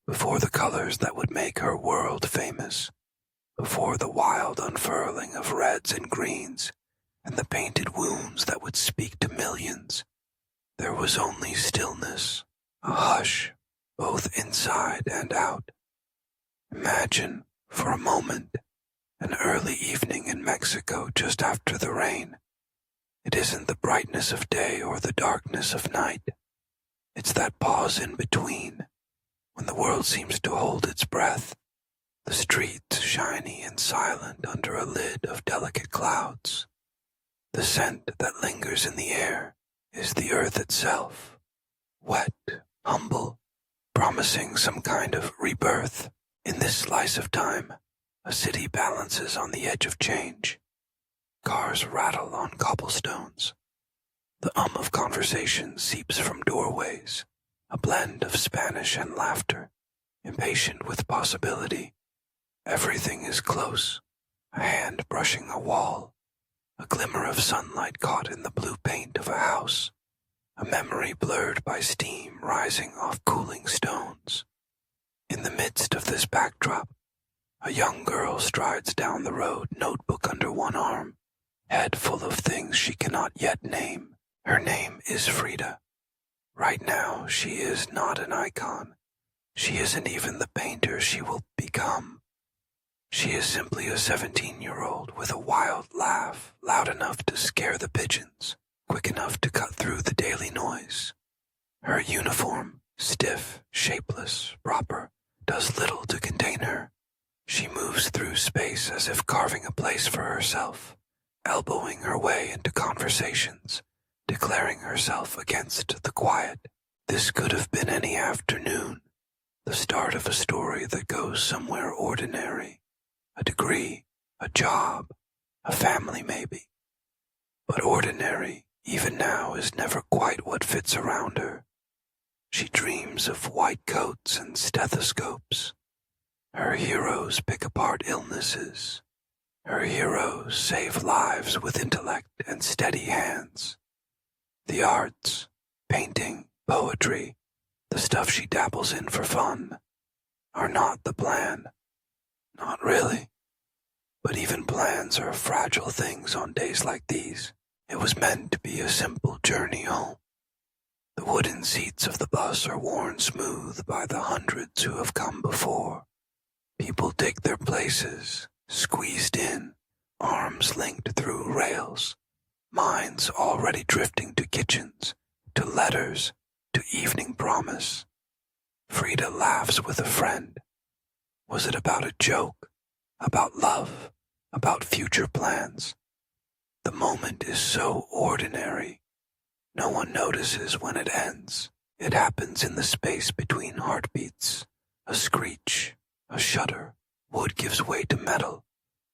before the colors that would make her world famous, before the wild unfurling of reds and greens and the painted wounds that would speak to millions. There was only stillness, a hush, both inside and out. Imagine, for a moment, an early evening in Mexico just after the rain. It isn't the brightness of day or the darkness of night. It's that pause in between, when the world seems to hold its breath, the streets shiny and silent under a lid of delicate clouds. The scent that lingers in the air is the earth itself, wet, humble, promising some kind of rebirth. In this slice of time, a city balances on the edge of change. Cars rattle on cobblestones. The of conversation seeps from doorways, a blend of Spanish and laughter, impatient with possibility. Everything is close, a hand brushing a wall, a glimmer of sunlight caught in the blue paint of a house, a memory blurred by steam rising off cooling stones. In the midst of this backdrop, a young girl strides down the road, notebook under one arm, head full of things she cannot yet name. Her name is Frida. Right now, she is not an icon. She isn't even the painter she will become. She is simply a 17-year-old with a wild laugh, loud enough to scare the pigeons, quick enough to cut through the daily noise. Her uniform, stiff, shapeless, proper, does little to contain her. She moves through space as if carving a place for herself, elbowing her way into conversations, declaring herself against the quiet. This could have been any afternoon, the start of a story that goes somewhere ordinary, a degree, a job, a family maybe. But ordinary, even now, is never quite what fits around her. She dreams of white coats and stethoscopes. Her heroes pick apart illnesses. Her heroes save lives with intellect and steady hands. The arts, painting, poetry, the stuff she dabbles in for fun, are not the plan. Not really. But even plans are fragile things on days like these. It was meant to be a simple journey home. The wooden seats of the bus are worn smooth by the hundreds who have come before. People take their places, squeezed in, arms linked through rails, minds already drifting to kitchens, to letters, to evening promise. Frida laughs with a friend. Was it about a joke? About love? About future plans? The moment is so ordinary. No one notices when it ends. It happens in the space between heartbeats. A screech, a shudder. Wood gives way to metal,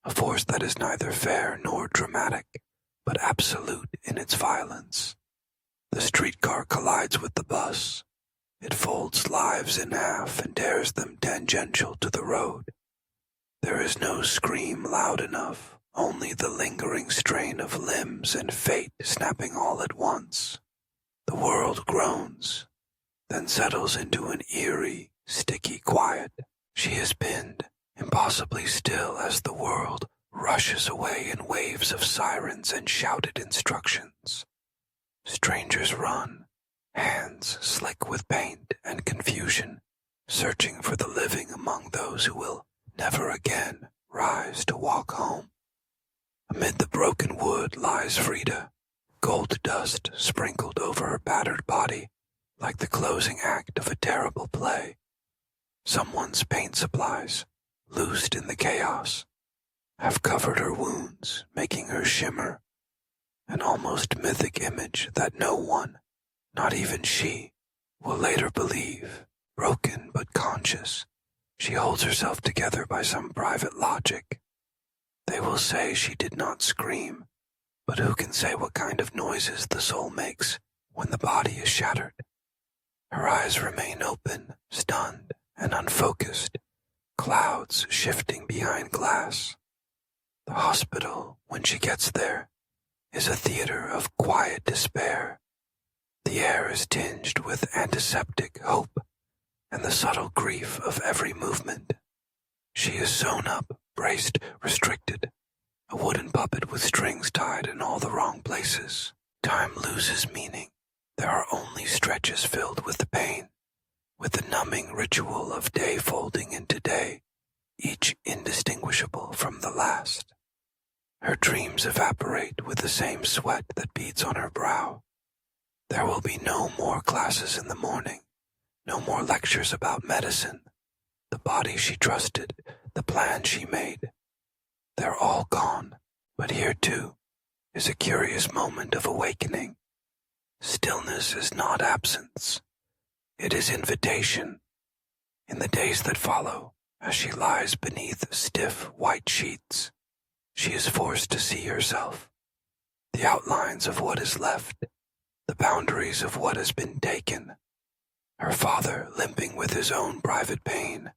a force that is neither fair nor dramatic, but absolute in its violence. The streetcar collides with the bus. It folds lives in half and tears them tangential to the road. There is no scream loud enough, only the lingering strain of limbs and fate snapping all at once. The world groans, then settles into an eerie, sticky quiet. She is pinned, impossibly still as the world rushes away in waves of sirens and shouted instructions. Strangers run, hands slick with paint and confusion, searching for the living among those who will never again rise to walk home. Amid the broken wood lies Frida, gold dust sprinkled over her battered body, like the closing act of a terrible play. Someone's paint supplies, loosed in the chaos, have covered her wounds, making her shimmer, an almost mythic image that no one, not even she, will later believe. Broken but conscious, she holds herself together by some private logic. They will say she did not scream, but who can say what kind of noises the soul makes when the body is shattered? Her eyes remain open, stunned and unfocused, clouds shifting behind glass. The hospital, when she gets there, is a theater of quiet despair. The air is tinged with antiseptic hope, and the subtle grief of every movement. She is sewn up, braced, restricted, a wooden puppet with strings tied in all the wrong places. Time loses meaning. There are only stretches filled with the pain, with the numbing ritual of day folding into day, each indistinguishable from the last. Her dreams evaporate with the same sweat that beads on her brow. There will be no more classes in the morning, no more lectures about medicine, the body she trusted, the plan she made. They're all gone, but here too is a curious moment of awakening. Stillness is not absence. It is invitation. In the days that follow, as she lies beneath stiff white sheets, she is forced to see herself, the outlines of what is left, the boundaries of what has been taken. Her father, limping with his own private pain,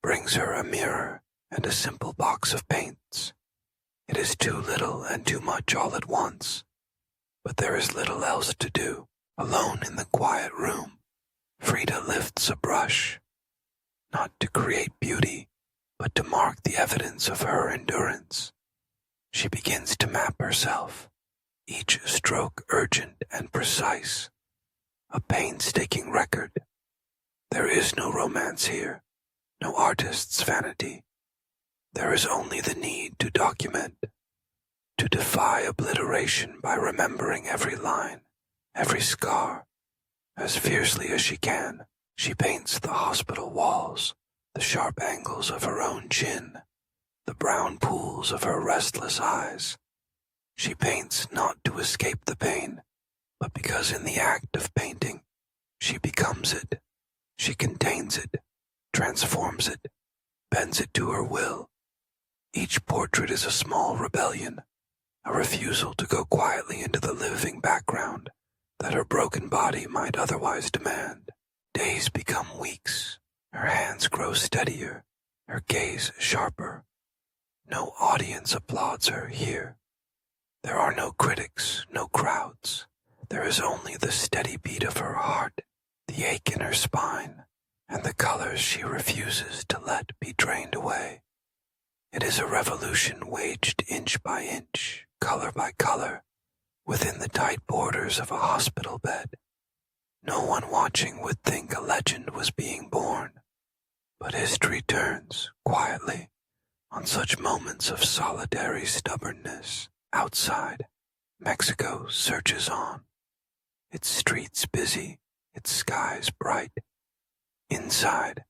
brings her a mirror and a simple box of paints. It is too little and too much all at once, but there is little else to do. Alone in the quiet room, Frida lifts a brush, not to create beauty, but to mark the evidence of her endurance. She begins to map herself, each stroke urgent and precise, a painstaking record. There is no romance here, no artist's vanity. There is only the need to document, to defy obliteration by remembering every line, every scar. As fiercely as she can, she paints the hospital walls, the sharp angles of her own chin, the brown pools of her restless eyes. She paints not to escape the pain, but because in the act of painting, she becomes it. She contains it, transforms it, bends it to her will. Each portrait is a small rebellion, a refusal to go quietly into the living background that her broken body might otherwise demand. Days become weeks, her hands grow steadier, her gaze sharper. No audience applauds her here. There are no critics, no crowds. There is only the steady beat of her heart, the ache in her spine, and the colors she refuses to let be drained away. It is a revolution waged inch by inch, color by color, within the tight borders of a hospital bed. No one watching would think a legend was being born, but history turns, quietly, on such moments of solitary stubbornness. Outside, Mexico surges on, its streets busy, its skies bright. Inside,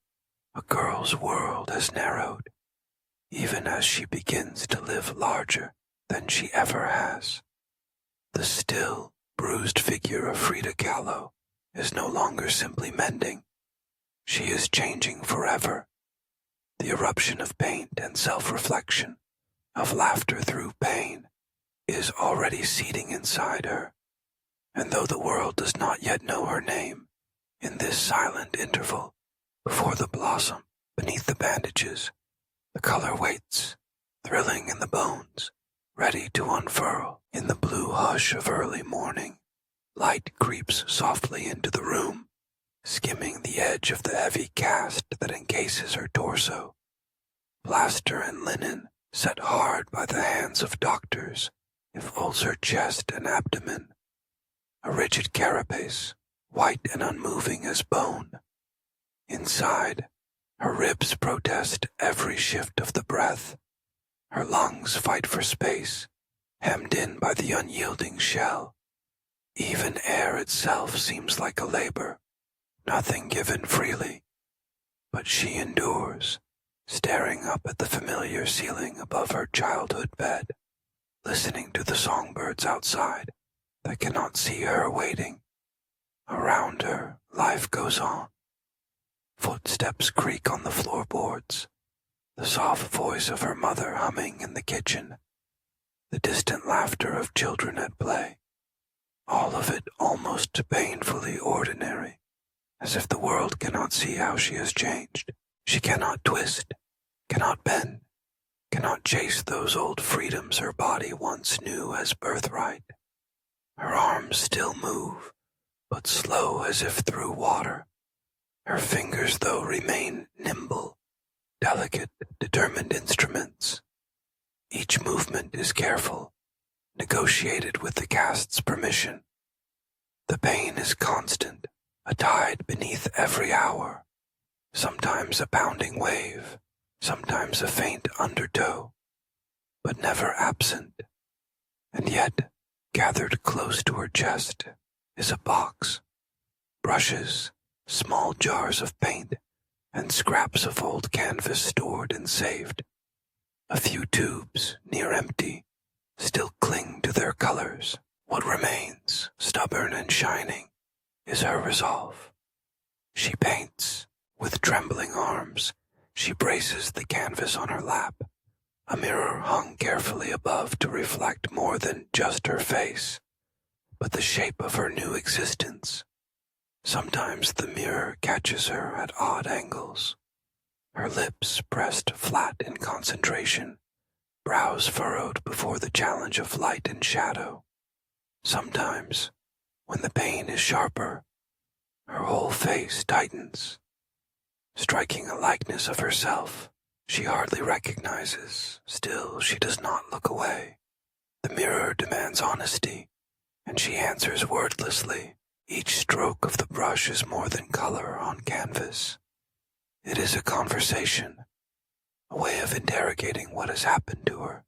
a girl's world has narrowed, even as she begins to live larger than she ever has. The still, bruised figure of Frida Kahlo is no longer simply mending. She is changing forever. The eruption of paint and self-reflection, of laughter through pain, is already seeding inside her. And though the world does not yet know her name, in this silent interval, before the blossom, beneath the bandages, the color waits, thrilling in the bones, ready to unfurl. In the blue hush of early morning, light creeps softly into the room, skimming the edge of the heavy cast that encases her torso. Plaster and linen, set hard by the hands of doctors, folds her chest and abdomen. A rigid carapace, white and unmoving as bone. Inside, her ribs protest every shift of the breath. Her lungs fight for space, hemmed in by the unyielding shell. Even air itself seems like a labor, nothing given freely. But she endures, staring up at the familiar ceiling above her childhood bed, listening to the songbirds outside that cannot see her waiting. Around her, life goes on. Footsteps creak on the floorboards, the soft voice of her mother humming in the kitchen, the distant laughter of children at play. All of it almost painfully ordinary, as if the world cannot see how she has changed. She cannot twist, cannot bend, cannot chase those old freedoms her body once knew as birthright. Her arms still move, but slow as if through water. Her fingers, though, remain nimble, delicate, determined instruments. Each movement is careful, negotiated with the cast's permission. The pain is constant, a tide beneath every hour, sometimes a pounding wave, sometimes a faint undertow, but never absent. And yet, gathered close to her chest, is a box, brushes, small jars of paint, and scraps of old canvas stored and saved. A few tubes, near empty, still cling to their colors. What remains, stubborn and shining, is her resolve. She paints, with trembling arms. She braces the canvas on her lap, a mirror hung carefully above to reflect more than just her face, but the shape of her new existence. Sometimes the mirror catches her at odd angles, her lips pressed flat in concentration, brows furrowed before the challenge of light and shadow. Sometimes, when the pain is sharper, her whole face tightens, striking a likeness of herself she hardly recognizes. Still, she does not look away. The mirror demands honesty, and she answers wordlessly. Each stroke of the brush is more than color on canvas. It is a conversation, a way of interrogating what has happened to her.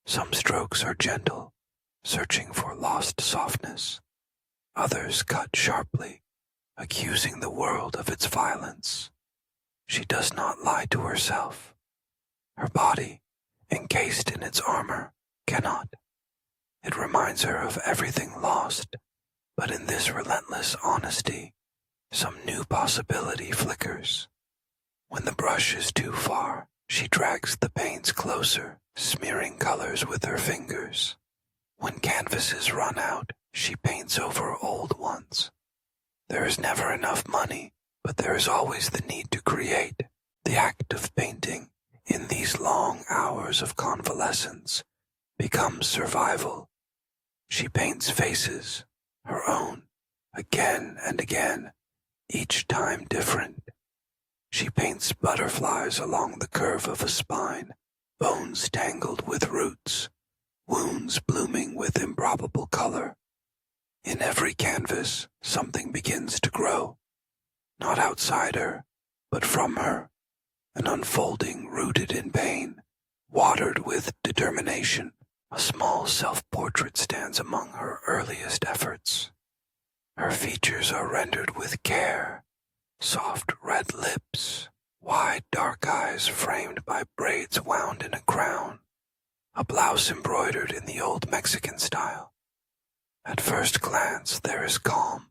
Some strokes are gentle, searching for lost softness. Others cut sharply, accusing the world of its violence. She does not lie to herself. Her body, encased in its armor, cannot. It reminds her of everything lost, but in this relentless honesty, some new possibility flickers. When the brush is too far, she drags the paints closer, smearing colors with her fingers. When canvases run out, she paints over old ones. There is never enough money, but there is always the need to create. The act of painting, in these long hours of convalescence, becomes survival. She paints faces, her own, again and again, each time different. She paints butterflies along the curve of a spine, bones tangled with roots, wounds blooming with improbable color. In every canvas, something begins to grow, not outside her, but from her, an unfolding rooted in pain, watered with determination. A small self-portrait stands among her earliest efforts. Her features are rendered with care, soft red lips, wide dark eyes framed by braids wound in a crown, a blouse embroidered in the old Mexican style. At first glance there is calm,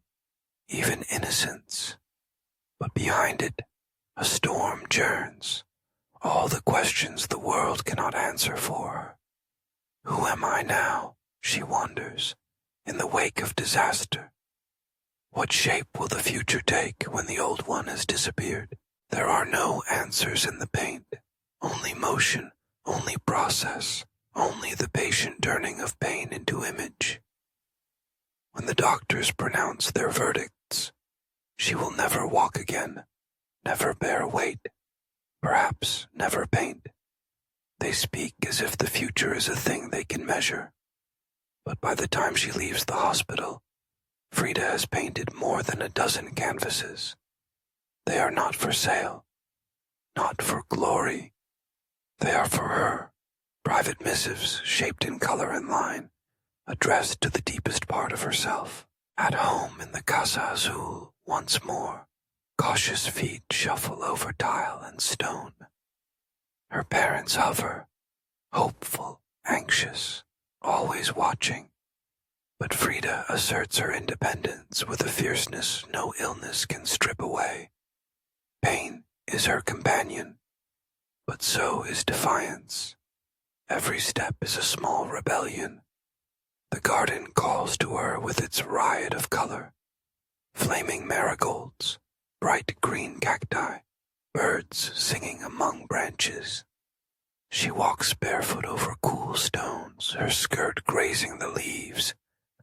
even innocence, but behind it a storm churns, all the questions the world cannot answer for her. Who am I now, she wonders, in the wake of disaster? What shape will the future take when the old one has disappeared? There are no answers in the paint, only motion, only process, only the patient turning of pain into image. When the doctors pronounce their verdicts, she will never walk again, never bear weight, perhaps never paint. They speak as if the future is a thing they can measure. But by the time she leaves the hospital, Frida has painted more than a dozen canvases. They are not for sale, not for glory. They are for her, private missives shaped in color and line, addressed to the deepest part of herself. At home in the Casa Azul once more, cautious feet shuffle over tile and stone. Her parents hover, hopeful, anxious, always watching. But Frida asserts her independence with a fierceness no illness can strip away. Pain is her companion, but so is defiance. Every step is a small rebellion. The garden calls to her with its riot of color. Flaming marigolds, bright green cacti, birds singing among branches. She walks barefoot over cool stones, her skirt grazing the leaves,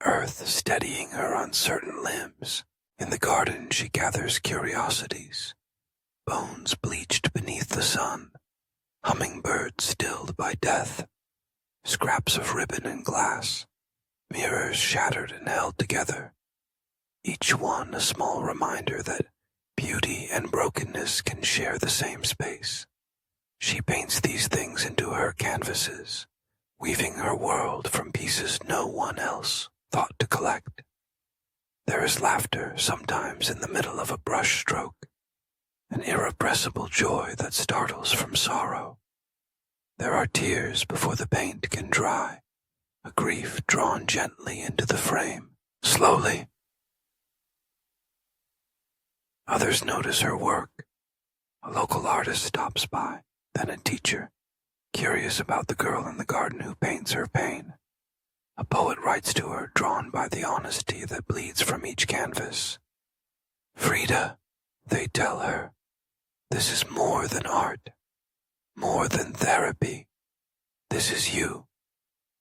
earth steadying her uncertain limbs. In the garden she gathers curiosities, bones bleached beneath the sun, hummingbirds stilled by death, scraps of ribbon and glass, mirrors shattered and held together, each one a small reminder that beauty and brokenness can share the same space. She paints these things into her canvases, weaving her world from pieces no one else thought to collect. There is laughter sometimes in the middle of a brushstroke, an irrepressible joy that startles from sorrow. There are tears before the paint can dry, a grief drawn gently into the frame, slowly. Others notice her work. A local artist stops by, then a teacher, curious about the girl in the garden who paints her pain. A poet writes to her, drawn by the honesty that bleeds from each canvas. Frida, they tell her, this is more than art, more than therapy. This is you,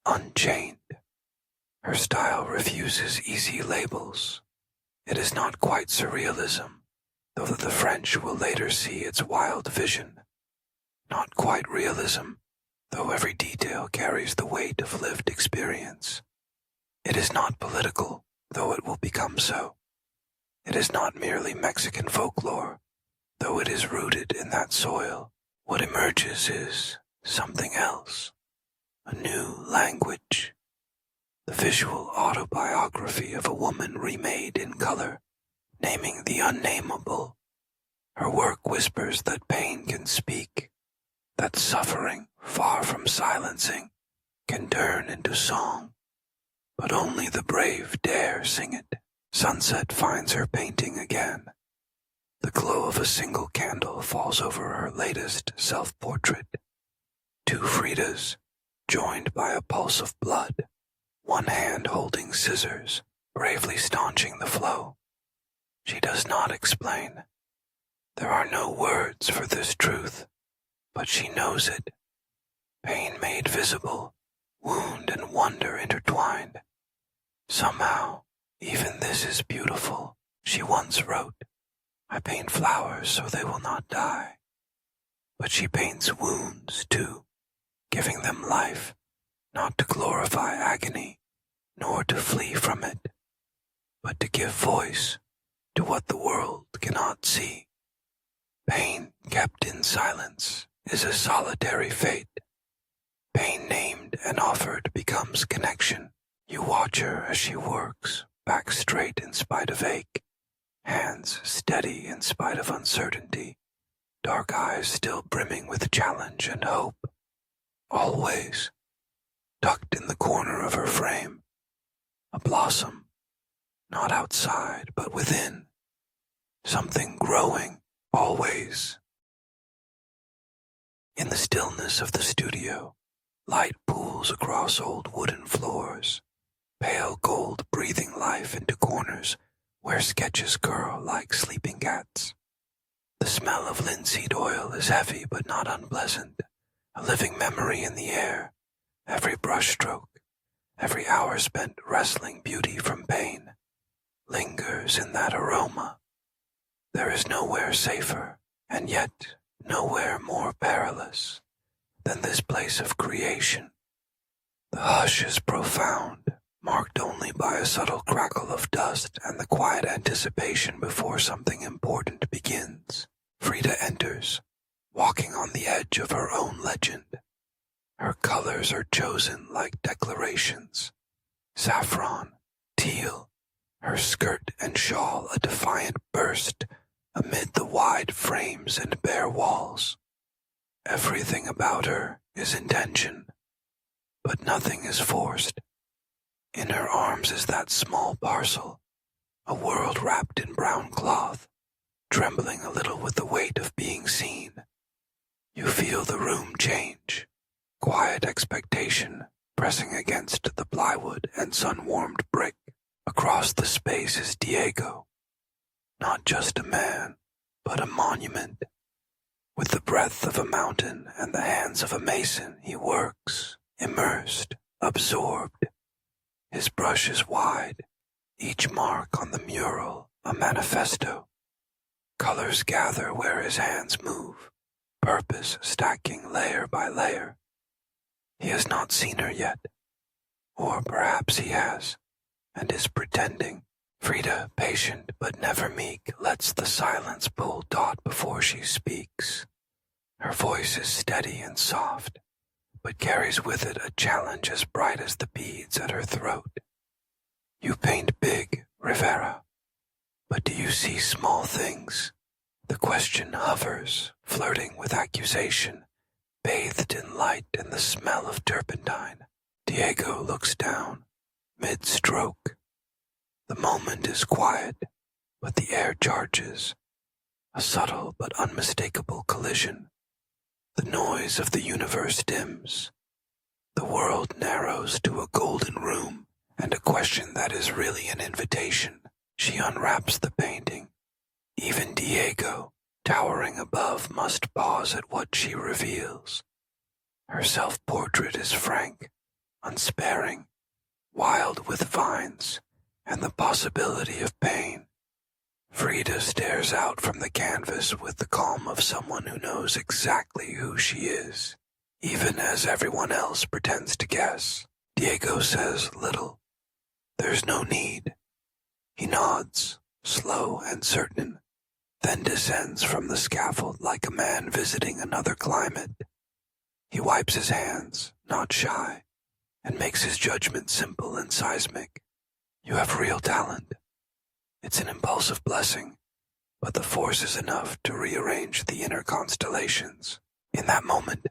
unchained. Her style refuses easy labels. It is not quite surrealism, though the French will later see its wild vision. Not quite realism, though every detail carries the weight of lived experience. It is not political, though it will become so. It is not merely Mexican folklore, though it is rooted in that soil. What emerges is something else, a new language, the visual autobiography of a woman remade in color, naming the unnameable. Her work whispers that pain can speak, that suffering, far from silencing, can turn into song. But only the brave dare sing it. Sunset finds her painting again. The glow of a single candle falls over her latest self-portrait. Two Fridas, joined by a pulse of blood, one hand holding scissors, bravely staunching the flow. She does not explain. There are no words for this truth, but she knows it. Pain made visible, wound and wonder intertwined. Somehow, even this is beautiful, she once wrote. I paint flowers so they will not die. But she paints wounds too, giving them life, not to glorify agony, nor to flee from it, but to give voice to what the world cannot see. Pain kept in silence is a solitary fate. Pain named and offered becomes connection. You watch her as she works, back straight in spite of ache, hands steady in spite of uncertainty, dark eyes still brimming with challenge and hope. Always, tucked in the corner of her frame, a blossom, not outside but within, something growing, always. In the stillness of the studio, light pools across old wooden floors, pale gold breathing life into corners where sketches curl like sleeping cats. The smell of linseed oil is heavy but not unpleasant, a living memory in the air. Every brushstroke, every hour spent wresting beauty from pain, lingers in that aroma. There is nowhere safer, and yet nowhere more perilous, than this place of creation. The hush is profound, marked only by a subtle crackle of dust and the quiet anticipation before something important begins. Frida enters, walking on the edge of her own legend. Her colors are chosen like declarations. Saffron, teal, her skirt and shawl a defiant burst amid the wide frames and bare walls. Everything about her is intention, but nothing is forced. In her arms is that small parcel, a world wrapped in brown cloth, trembling a little with the weight of being seen. You feel the room change, quiet expectation pressing against the plywood and sun-warmed brick. Across the space is Diego, not just a man, but a monument. With the breath of a mountain and the hands of a mason, he works, immersed, absorbed. His brush is wide, each mark on the mural a manifesto. Colors gather where his hands move, purpose stacking layer by layer. He has not seen her yet, or perhaps he has, and is pretending. Frida, patient but never meek, lets the silence pull taut before she speaks. Her voice is steady and soft, but carries with it a challenge as bright as the beads at her throat. You paint big, Rivera, but do you see small things? The question hovers, flirting with accusation, bathed in light and the smell of turpentine. Diego looks down, mid-stroke. The moment is quiet, but the air charges. A subtle but unmistakable collision. The noise of the universe dims. The world narrows to a golden room, and a question that is really an invitation. She unwraps the painting. Even Diego, towering above, must pause at what she reveals. Her self-portrait is frank, unsparing, wild with vines, and the possibility of pain. Frida stares out from the canvas with the calm of someone who knows exactly who she is, even as everyone else pretends to guess. Diego says little. There's no need. He nods, slow and certain, then descends from the scaffold like a man visiting another climate. He wipes his hands, not shy, and makes his judgment simple and seismic. You have real talent. It's an impulsive blessing, but the force is enough to rearrange the inner constellations. In that moment,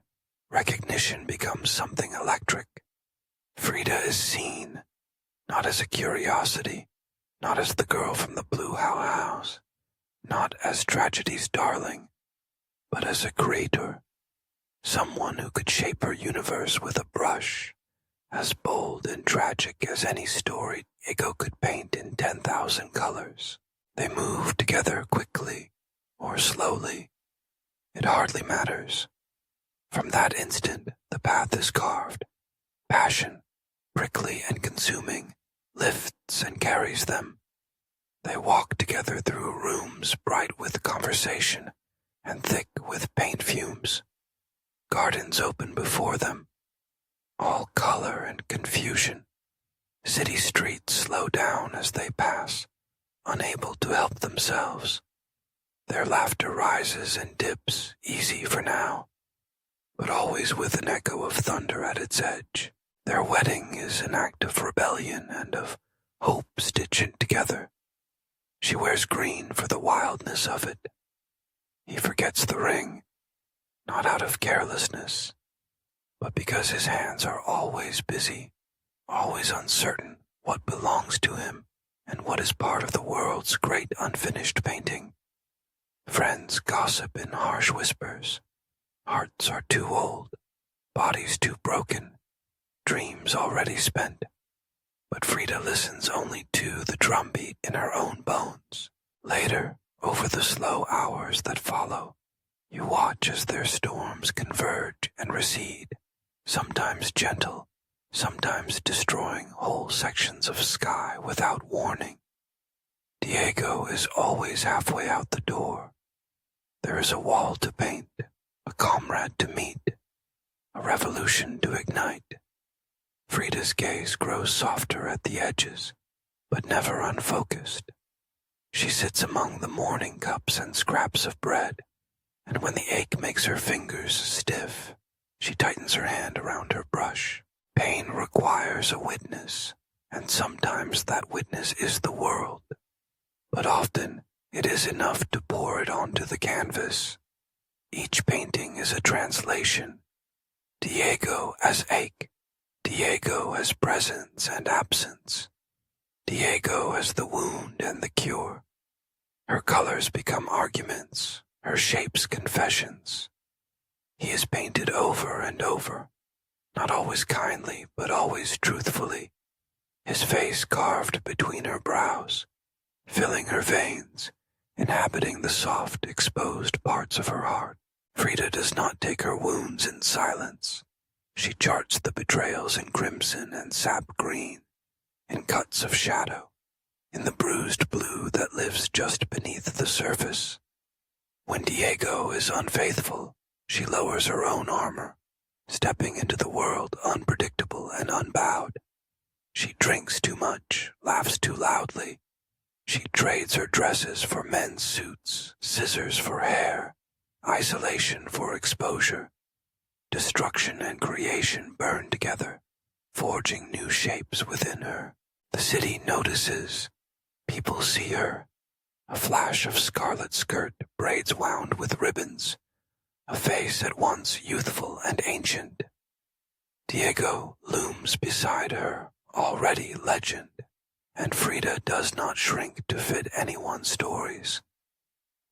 recognition becomes something electric. Frida is seen, not as a curiosity, not as the girl from the blue house, not as tragedy's darling, but as a creator, someone who could shape her universe with a brush, as bold and tragic as any story Diego could paint in 10,000 colors. They move together quickly or slowly. It hardly matters. From that instant, the path is carved. Passion, prickly and consuming, lifts and carries them. They walk together through rooms bright with conversation and thick with paint fumes. Gardens open before them, all color and confusion. City streets slow down as they pass, unable to help themselves. Their laughter rises and dips, easy for now, but always with an echo of thunder at its edge. Their wedding is an act of rebellion and of hope stitched together. She wears green for the wildness of it. He forgets the ring, not out of carelessness, but because his hands are always busy, always uncertain what belongs to him and what is part of the world's great unfinished painting. Friends gossip in harsh whispers. Hearts are too old, bodies too broken, dreams already spent. But Frida listens only to the drumbeat in her own bones. Later, over the slow hours that follow, you watch as their storms converge and recede, sometimes gentle, sometimes destroying whole sections of sky without warning. Diego is always halfway out the door. There is a wall to paint, a comrade to meet, a revolution to ignite. Frida's gaze grows softer at the edges, but never unfocused. She sits among the morning cups and scraps of bread, and when the ache makes her fingers stiff, she tightens her hand around her brush. Pain requires a witness, and sometimes that witness is the world, but often it is enough to pour it onto the canvas. Each painting is a translation. Diego as ache, Diego as presence and absence, Diego as the wound and the cure. Her colors become arguments, her shapes confessions. He is painted over and over, not always kindly, but always truthfully, his face carved between her brows, filling her veins, inhabiting the soft, exposed parts of her heart. Frida does not take her wounds in silence. She charts the betrayals in crimson and sap green, in cuts of shadow, in the bruised blue that lives just beneath the surface. When Diego is unfaithful, she lowers her own armor, stepping into the world unpredictable and unbowed. She drinks too much, laughs too loudly. She trades her dresses for men's suits, scissors for hair, isolation for exposure. Destruction and creation burn together, forging new shapes within her. The city notices. People see her. A flash of scarlet skirt, braids wound with ribbons. A face at once youthful and ancient. Diego looms beside her, already legend, and Frida does not shrink to fit anyone's stories.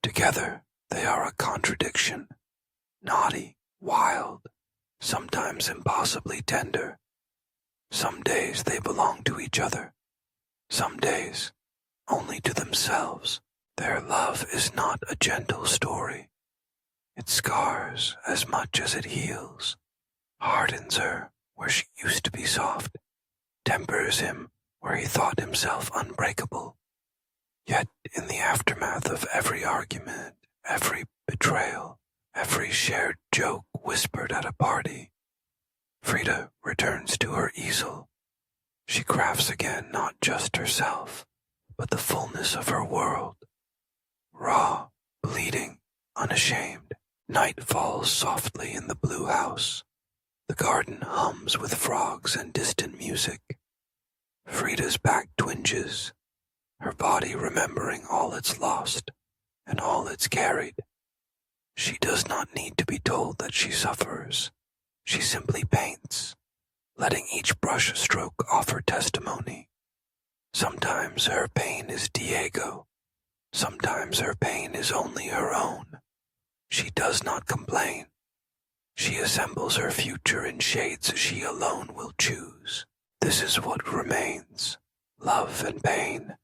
Together, they are a contradiction, naughty, wild, sometimes impossibly tender. Some days they belong to each other, some days only to themselves. Their love is not a gentle story. It scars as much as it heals, hardens her where she used to be soft, tempers him where he thought himself unbreakable. Yet in the aftermath of every argument, every betrayal, every shared joke whispered at a party, Frida returns to her easel. She crafts again not just herself, but the fullness of her world. Raw, bleeding, unashamed, night falls softly in the blue house. The garden hums with frogs and distant music. Frida's back twinges, her body remembering all it's lost and all it's carried. She does not need to be told that she suffers. She simply paints, letting each brush stroke offer testimony. Sometimes her pain is Diego. Sometimes her pain is only her own. She does not complain. She assembles her future in shades she alone will choose. This is what remains, love and pain,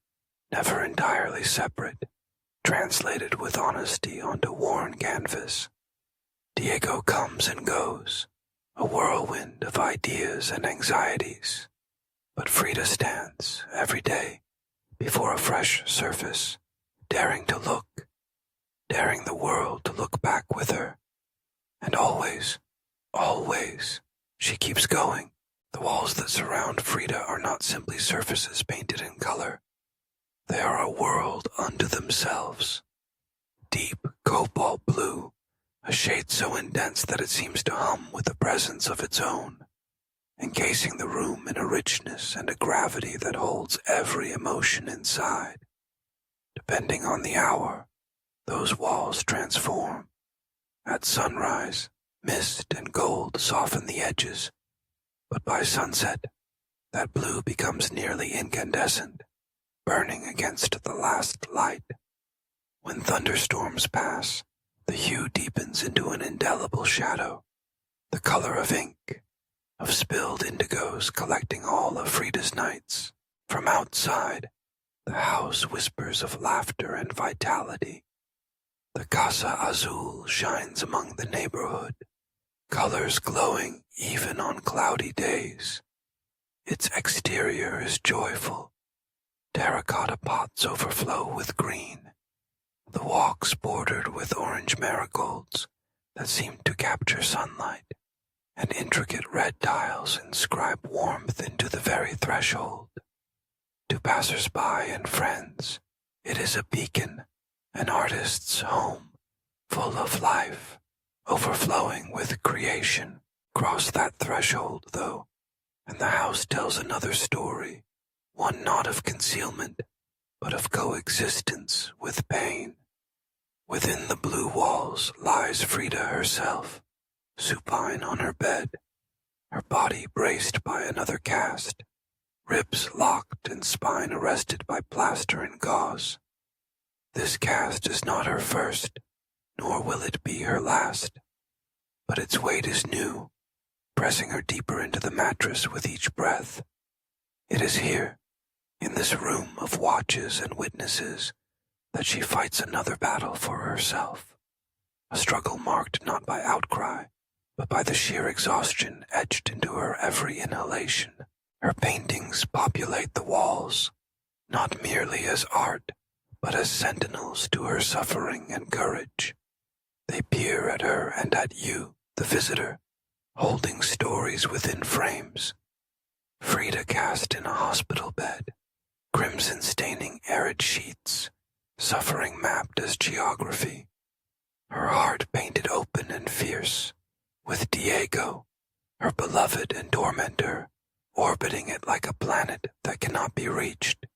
never entirely separate, translated with honesty onto worn canvas. Diego comes and goes, a whirlwind of ideas and anxieties. But Frida stands, every day, before a fresh surface, daring to look, daring the world to look back with her. And always, always, she keeps going. The walls that surround Frida are not simply surfaces painted in color. They are a world unto themselves. Deep cobalt blue, a shade so intense that it seems to hum with a presence of its own, encasing the room in a richness and a gravity that holds every emotion inside. Depending on the hour, those walls transform. At sunrise, mist and gold soften the edges, but by sunset, that blue becomes nearly incandescent, burning against the last light. When thunderstorms pass, the hue deepens into an indelible shadow, the color of ink, of spilled indigos collecting all of Frida's nights. From outside, the house whispers of laughter and vitality. The Casa Azul shines among the neighborhood, colors glowing even on cloudy days. Its exterior is joyful. Terracotta pots overflow with green, the walks bordered with orange marigolds that seem to capture sunlight, and intricate red tiles inscribe warmth into the very threshold. To passers-by and friends, it is a beacon, an artist's home, full of life, overflowing with creation. Cross that threshold, though, and the house tells another story, one not of concealment, but of coexistence with pain. Within the blue walls lies Frida herself, supine on her bed, her body braced by another cast, ribs locked and spine arrested by plaster and gauze. This cast is not her first, nor will it be her last, but its weight is new, pressing her deeper into the mattress with each breath. It is here, in this room of watches and witnesses, that she fights another battle for herself, a struggle marked not by outcry, but by the sheer exhaustion etched into her every inhalation. Her paintings populate the walls, not merely as art, but as sentinels to her suffering and courage. They peer at her and at you, the visitor, holding stories within frames. Frida cast in a hospital bed, crimson staining arid sheets, suffering mapped as geography. Her heart painted open and fierce, with Diego, her beloved and tormentor, orbiting it like a planet that cannot be reached.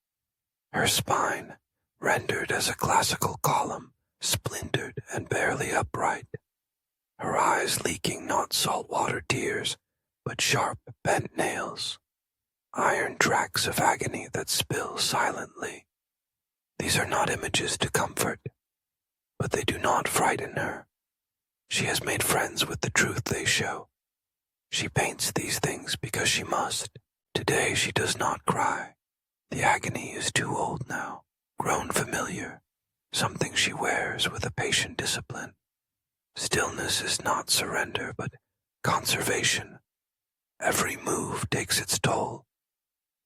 Her spine, rendered as a classical column, splintered and barely upright. Her eyes leaking not saltwater tears, but sharp, bent nails. Iron tracks of agony that spill silently. These are not images to comfort, but they do not frighten her. She has made friends with the truth they show. She paints these things because she must. Today she does not cry. The agony is too old now, grown familiar, something she wears with a patient discipline. Stillness is not surrender, but conservation. Every move takes its toll.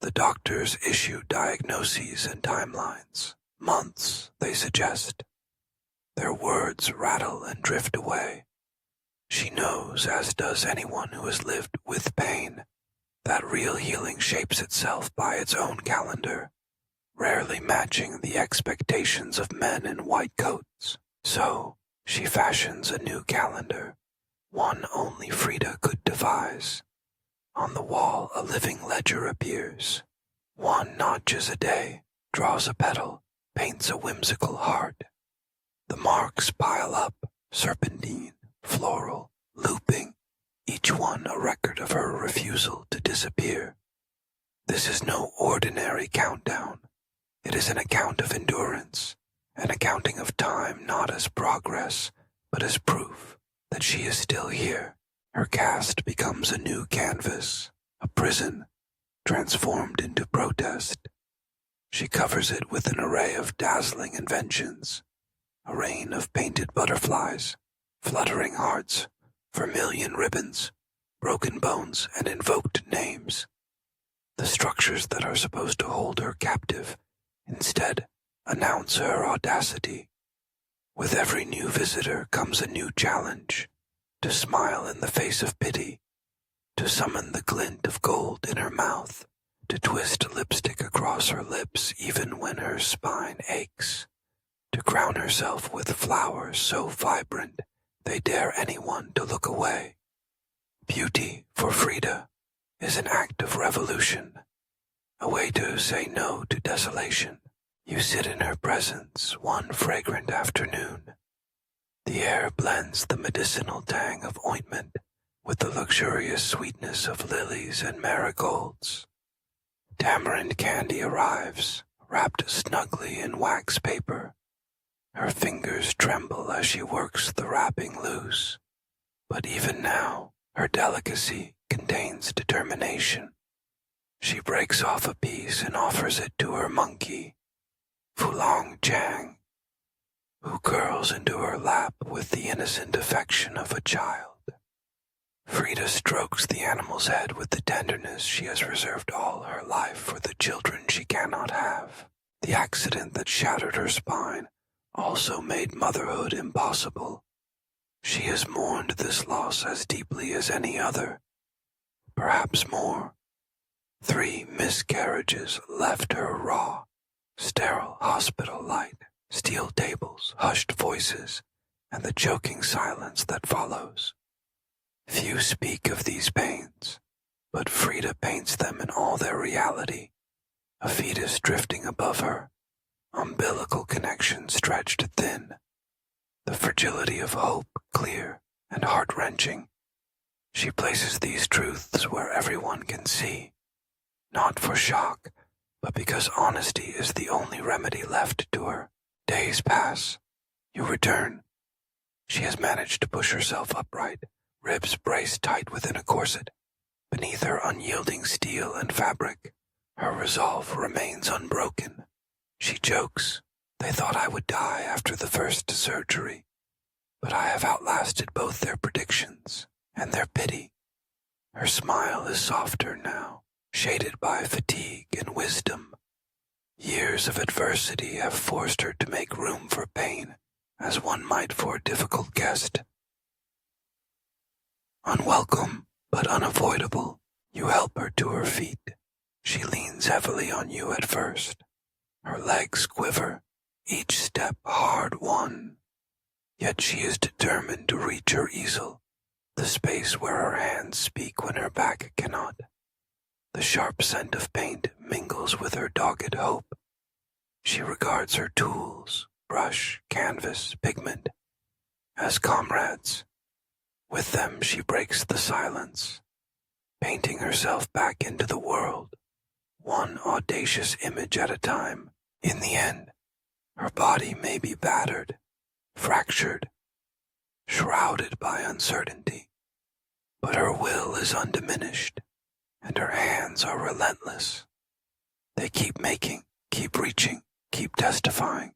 The doctors issue diagnoses and timelines. Months, they suggest. Their words rattle and drift away. She knows, as does anyone who has lived with pain, that real healing shapes itself by its own calendar, rarely matching the expectations of men in white coats. So, she fashions a new calendar, one only Frida could devise. On the wall a living ledger appears. One notches a day, draws a petal, paints a whimsical heart. The marks pile up, serpentine, floral, looping, each one a record of her refusal to disappear. This is no ordinary countdown. It is an account of endurance, an accounting of time not as progress, but as proof that she is still here. Her cast becomes a new canvas, a prison, transformed into protest. She covers it with an array of dazzling inventions, a rain of painted butterflies, fluttering hearts, vermilion ribbons, broken bones, and invoked names. The structures that are supposed to hold her captive, instead, announce her audacity. With every new visitor comes a new challenge, to smile in the face of pity, to summon the glint of gold in her mouth, to twist lipstick across her lips even when her spine aches, to crown herself with flowers so vibrant they dare anyone to look away. Beauty, for Frida, is an act of revolution, a way to say no to desolation. You sit in her presence one fragrant afternoon. The air blends the medicinal tang of ointment with the luxurious sweetness of lilies and marigolds. Tamarind candy arrives, wrapped snugly in wax paper. Her fingers tremble as she works the wrapping loose. But even now, her delicacy contains determination. She breaks off a piece and offers it to her monkey, Fulong Chang, who curls into her lap with the innocent affection of a child. Frida strokes the animal's head with the tenderness she has reserved all her life for the children she cannot have. The accident that shattered her spine also made motherhood impossible. She has mourned this loss as deeply as any other, perhaps more. 3 miscarriages left her raw, sterile hospital light, steel tables, hushed voices, and the choking silence that follows. Few speak of these pains, but Frida paints them in all their reality. A fetus drifting above her, umbilical connection stretched thin, the fragility of hope clear and heart-wrenching. She places these truths where everyone can see, not for shock, but because honesty is the only remedy left to her. Days pass. You return. She has managed to push herself upright, ribs braced tight within a corset. Beneath her unyielding steel and fabric, her resolve remains unbroken. She jokes, "They thought I would die after the first surgery, but I have outlasted both their predictions and their pity." Her smile is softer now, shaded by fatigue and wisdom. Years of adversity have forced her to make room for pain, as one might for a difficult guest. Unwelcome, but unavoidable, you help her to her feet. She leans heavily on you at first. Her legs quiver, each step hard-won. Yet she is determined to reach her easel, the space where her hands speak when her back cannot. The sharp scent of paint mingles with her dogged hope. She regards her tools, brush, canvas, pigment, as comrades. With them she breaks the silence, painting herself back into the world, one audacious image at a time. In the end, her body may be battered, fractured, shrouded by uncertainty, but her will is undiminished, and her hands are relentless. They keep making, keep reaching, keep testifying.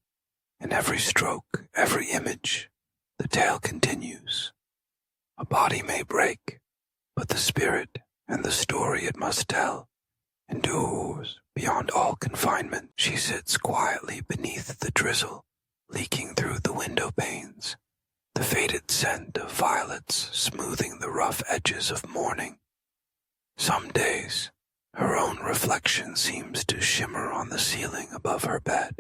In every stroke, every image, the tale continues. A body may break, but the spirit and the story it must tell endures beyond all confinement. She sits quietly beneath the drizzle, leaking through the window panes, the faded scent of violets smoothing the rough edges of morning. Some days, her own reflection seems to shimmer on the ceiling above her bed,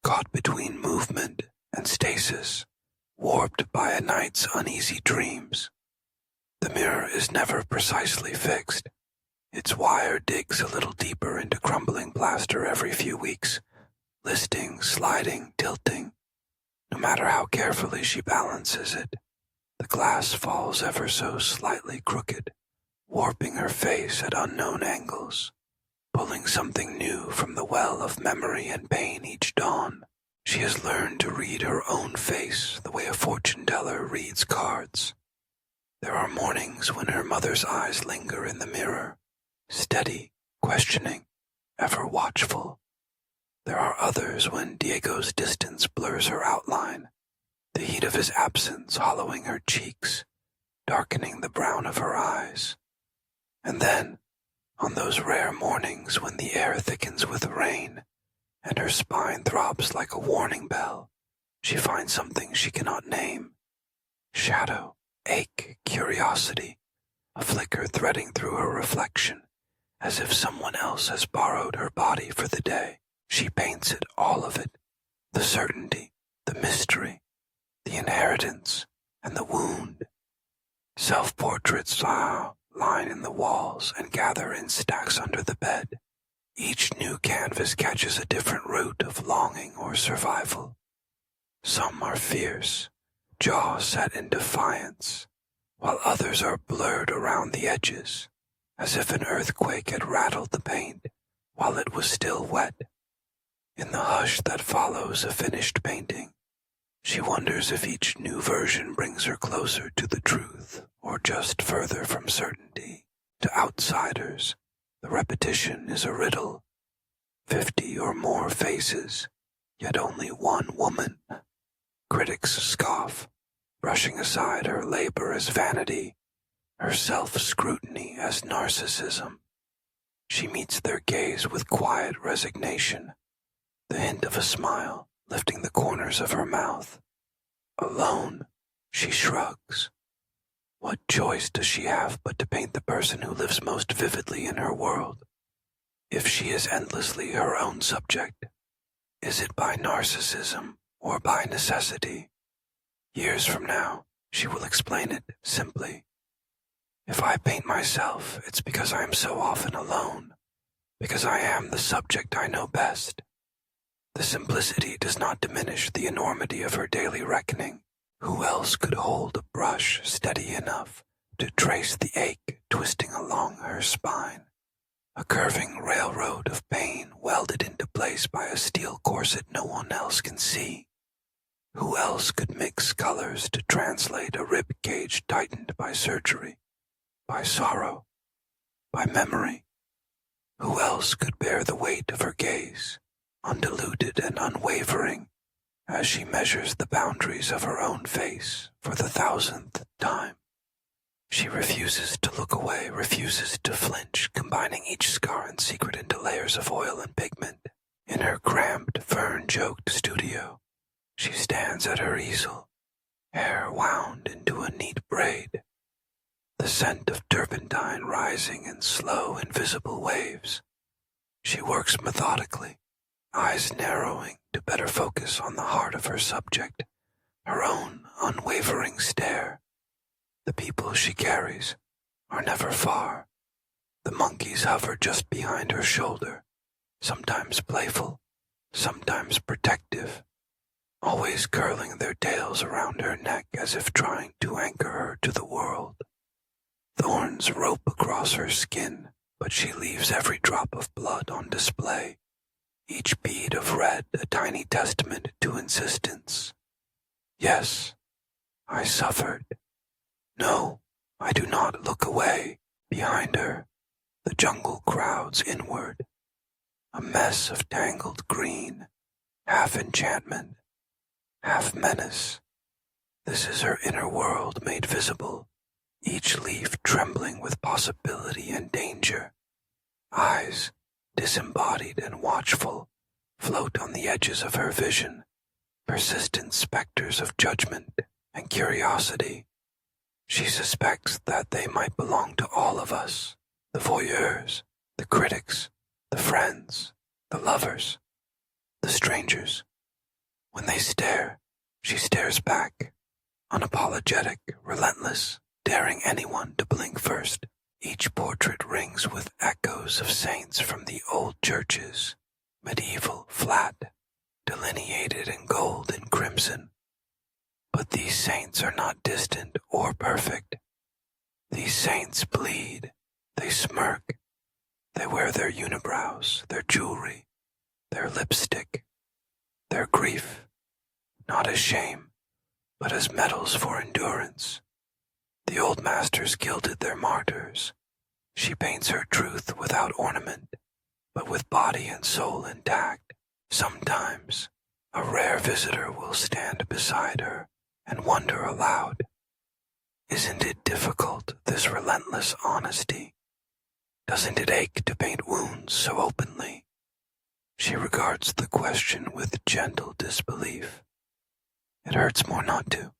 caught between movement and stasis, warped by a night's uneasy dreams. The mirror is never precisely fixed. Its wire digs a little deeper into crumbling plaster every few weeks, listing, sliding, tilting. No matter how carefully she balances it, the glass falls ever so slightly crooked, warping her face at unknown angles, pulling something new from the well of memory and pain each dawn. She has learned to read her own face the way a fortune teller reads cards. There are mornings when her mother's eyes linger in the mirror, steady, questioning, ever watchful. There are others when Diego's distance blurs her outline, the heat of his absence hollowing her cheeks, darkening the brown of her eyes. And then, on those rare mornings when the air thickens with rain, and her spine throbs like a warning bell, she finds something she cannot name. Shadow, ache, curiosity, a flicker threading through her reflection, as if someone else has borrowed her body for the day. She paints it, all of it, the certainty, the mystery, the inheritance, and the wound. Self-portraits line in the walls and gather in stacks under the bed. Each new canvas catches a different root of longing or survival. Some are fierce, jaw set in defiance, while others are blurred around the edges, as if an earthquake had rattled the paint while it was still wet. In the hush that follows a finished painting, she wonders if each new version brings her closer to the truth or just further from certainty. To outsiders, the repetition is a riddle. 50 or more faces, yet only one woman. Critics scoff, brushing aside her labor as vanity, her self-scrutiny as narcissism. She meets their gaze with quiet resignation, the hint of a smile lifting the corners of her mouth. Alone, she shrugs. What choice does she have but to paint the person who lives most vividly in her world? If she is endlessly her own subject, is it by narcissism or by necessity? Years from now, she will explain it simply. If I paint myself, it's because I am so often alone, because I am the subject I know best. The simplicity does not diminish the enormity of her daily reckoning. Who else could hold a brush steady enough to trace the ache twisting along her spine? A curving railroad of pain welded into place by a steel corset no one else can see. Who else could mix colors to translate a rib cage tightened by surgery, by sorrow, by memory? Who else could bear the weight of her gaze, undiluted and unwavering, as she measures the boundaries of her own face for the 1000th time? She refuses to look away, refuses to flinch, combining each scar and secret into layers of oil and pigment. In her cramped, fern-choked studio, she stands at her easel, hair wound into a neat braid, the scent of turpentine rising in slow, invisible waves. She works methodically, eyes narrowing to better focus on the heart of her subject, her own unwavering stare. The people she carries are never far. The monkeys hover just behind her shoulder, sometimes playful, sometimes protective, always curling their tails around her neck as if trying to anchor her to the world. Thorns rope across her skin, but she leaves every drop of blood on display, each bead of red a tiny testament to insistence. Yes, I suffered. No, I do not look away. Behind her, the jungle crowds inward, a mess of tangled green, half enchantment, half menace. This is her inner world made visible, each leaf trembling with possibility and danger. Eyes, disembodied and watchful, float on the edges of her vision, persistent specters of judgment and curiosity. She suspects that they might belong to all of us, the voyeurs, the critics, the friends, the lovers, the strangers. When they stare, she stares back, unapologetic, relentless, daring anyone to blink first. Each portrait rings with echoes of saints from the old churches, medieval, flat, delineated in gold and crimson. But these saints are not distant or perfect. These saints bleed, they smirk, they wear their unibrows, their jewelry, their lipstick, their grief, not as shame, but as medals for endurance. The old masters gilded their martyrs. She paints her truth without ornament, but with body and soul intact. Sometimes, a rare visitor will stand beside her and wonder aloud, isn't it difficult, this relentless honesty? Doesn't it ache to paint wounds so openly? She regards the question with gentle disbelief. It hurts more not to,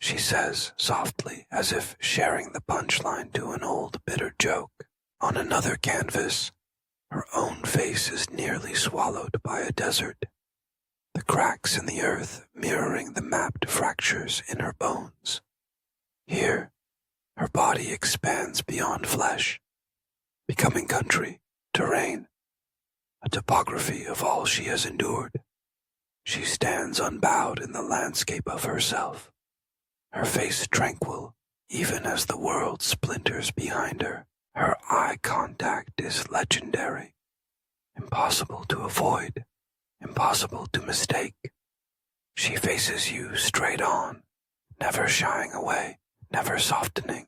she says softly, as if sharing the punchline to an old bitter joke. On another canvas, her own face is nearly swallowed by a desert, the cracks in the earth mirroring the mapped fractures in her bones. Here, her body expands beyond flesh, becoming country, terrain, a topography of all she has endured. She stands unbowed in the landscape of herself, her face tranquil, even as the world splinters behind her. Her eye contact is legendary, impossible to avoid, impossible to mistake. She faces you straight on, never shying away, never softening.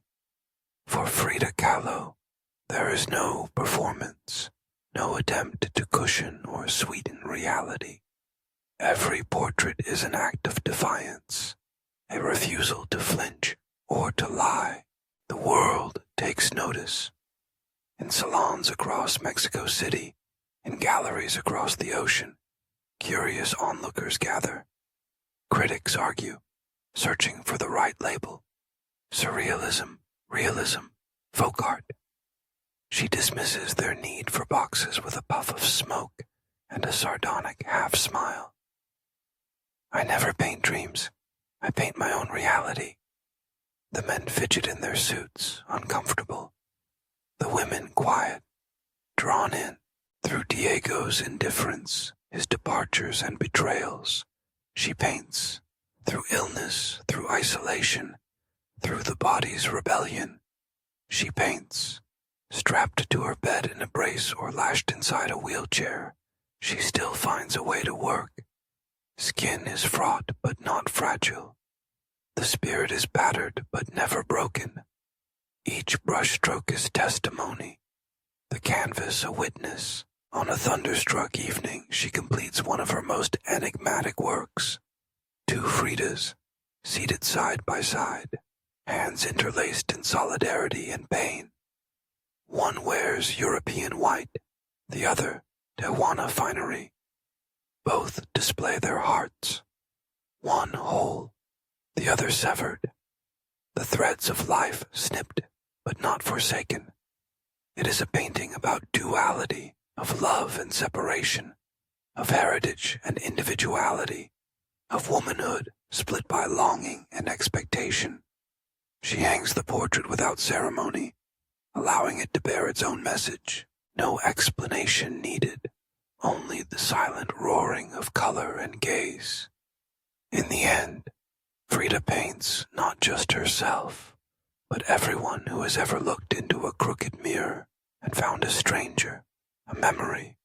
For Frida Kahlo, there is no performance, no attempt to cushion or sweeten reality. Every portrait is an act of defiance, a refusal to flinch or to lie. The world takes notice. In salons across Mexico City, in galleries across the ocean, curious onlookers gather. Critics argue, searching for the right label. Surrealism, realism, folk art. She dismisses their need for boxes with a puff of smoke and a sardonic half-smile. I never paint dreams. I paint my own reality. The men fidget in their suits, uncomfortable. The women quiet, drawn in. Through Diego's indifference, his departures and betrayals, she paints. Through illness, through isolation, through the body's rebellion, she paints. Strapped to her bed in a brace or lashed inside a wheelchair, she still finds a way to work. Skin is fraught but not fragile. The spirit is battered but never broken. Each brushstroke is testimony, the canvas a witness. On a thunderstruck evening, she completes one of her most enigmatic works. Two Fridas, seated side by side, hands interlaced in solidarity and pain. One wears European white, the other Tewana finery, Both display their hearts, one whole, the other severed, the threads of life snipped but not forsaken. It is a painting about duality, of love and separation, of heritage and individuality, of womanhood split by longing and expectation. She hangs the portrait without ceremony, allowing it to bear its own message. No explanation needed, only the silent roaring of color and gaze. In the end, Frida paints not just herself, but everyone who has ever looked into a crooked mirror and found a stranger, a memory,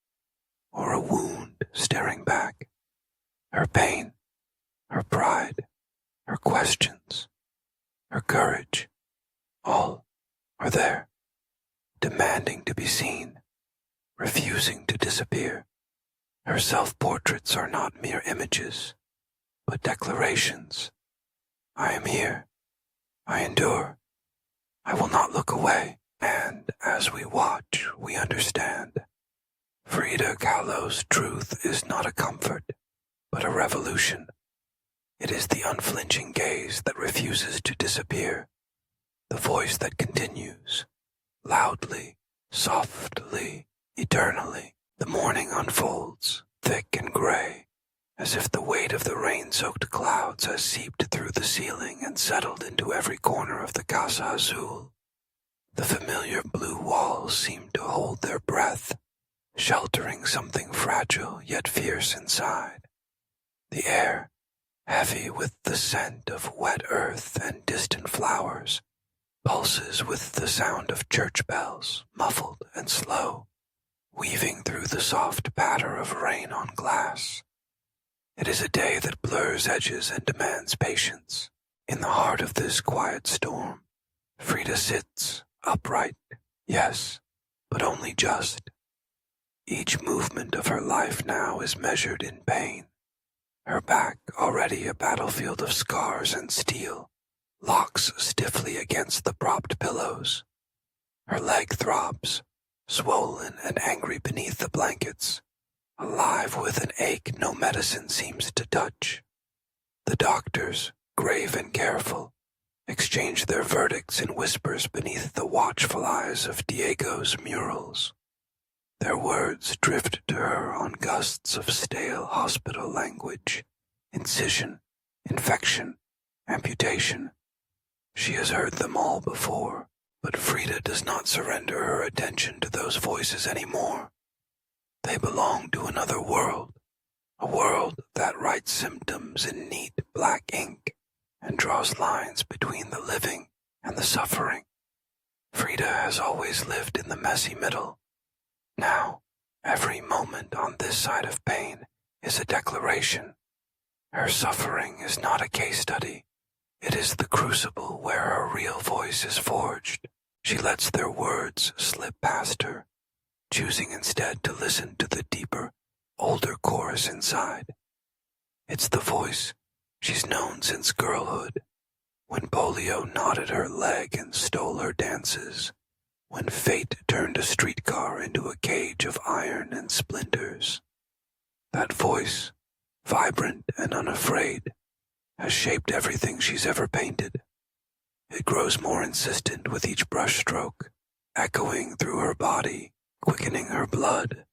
or a wound staring back. Her pain, her pride, her questions, her courage, all are there, demanding to be seen, refusing to disappear. Her self-portraits are not mere images, but declarations. I am here. I endure. I will not look away. And as we watch, we understand. Frida Kahlo's truth is not a comfort, but a revolution. It is the unflinching gaze that refuses to disappear, the voice that continues, loudly, softly, eternally. The morning unfolds, thick and gray, as if the weight of the rain-soaked clouds has seeped through the ceiling and settled into every corner of the Casa Azul. The familiar blue walls seem to hold their breath, sheltering something fragile yet fierce inside. The air, heavy with the scent of wet earth and distant flowers, pulses with the sound of church bells, muffled and slow, weaving through the soft patter of rain on glass. It is a day that blurs edges and demands patience. In the heart of this quiet storm, Frida sits, upright, yes, but only just. Each movement of her life now is measured in pain. Her back, already a battlefield of scars and steel, locks stiffly against the propped pillows. Her leg throbs, swollen and angry beneath the blankets, alive with an ache no medicine seems to touch. The doctors, grave and careful, exchange their verdicts in whispers beneath the watchful eyes of Diego's murals. Their words drift to her on gusts of stale hospital language, incision, infection, amputation. She has heard them all before, but Frida does not surrender her attention to those voices anymore. They belong to another world, a world that writes symptoms in neat black ink and draws lines between the living and the suffering. Frida has always lived in the messy middle. Now, every moment on this side of pain is a declaration. Her suffering is not a case study. It is the crucible where her real voice is forged. She lets their words slip past her, choosing instead to listen to the deeper, older chorus inside. It's the voice she's known since girlhood, when polio knotted her leg and stole her dances, when fate turned a streetcar into a cage of iron and splinters. That voice, vibrant and unafraid, has shaped everything she's ever painted. It grows more insistent with each brushstroke, echoing through her body, quickening her blood,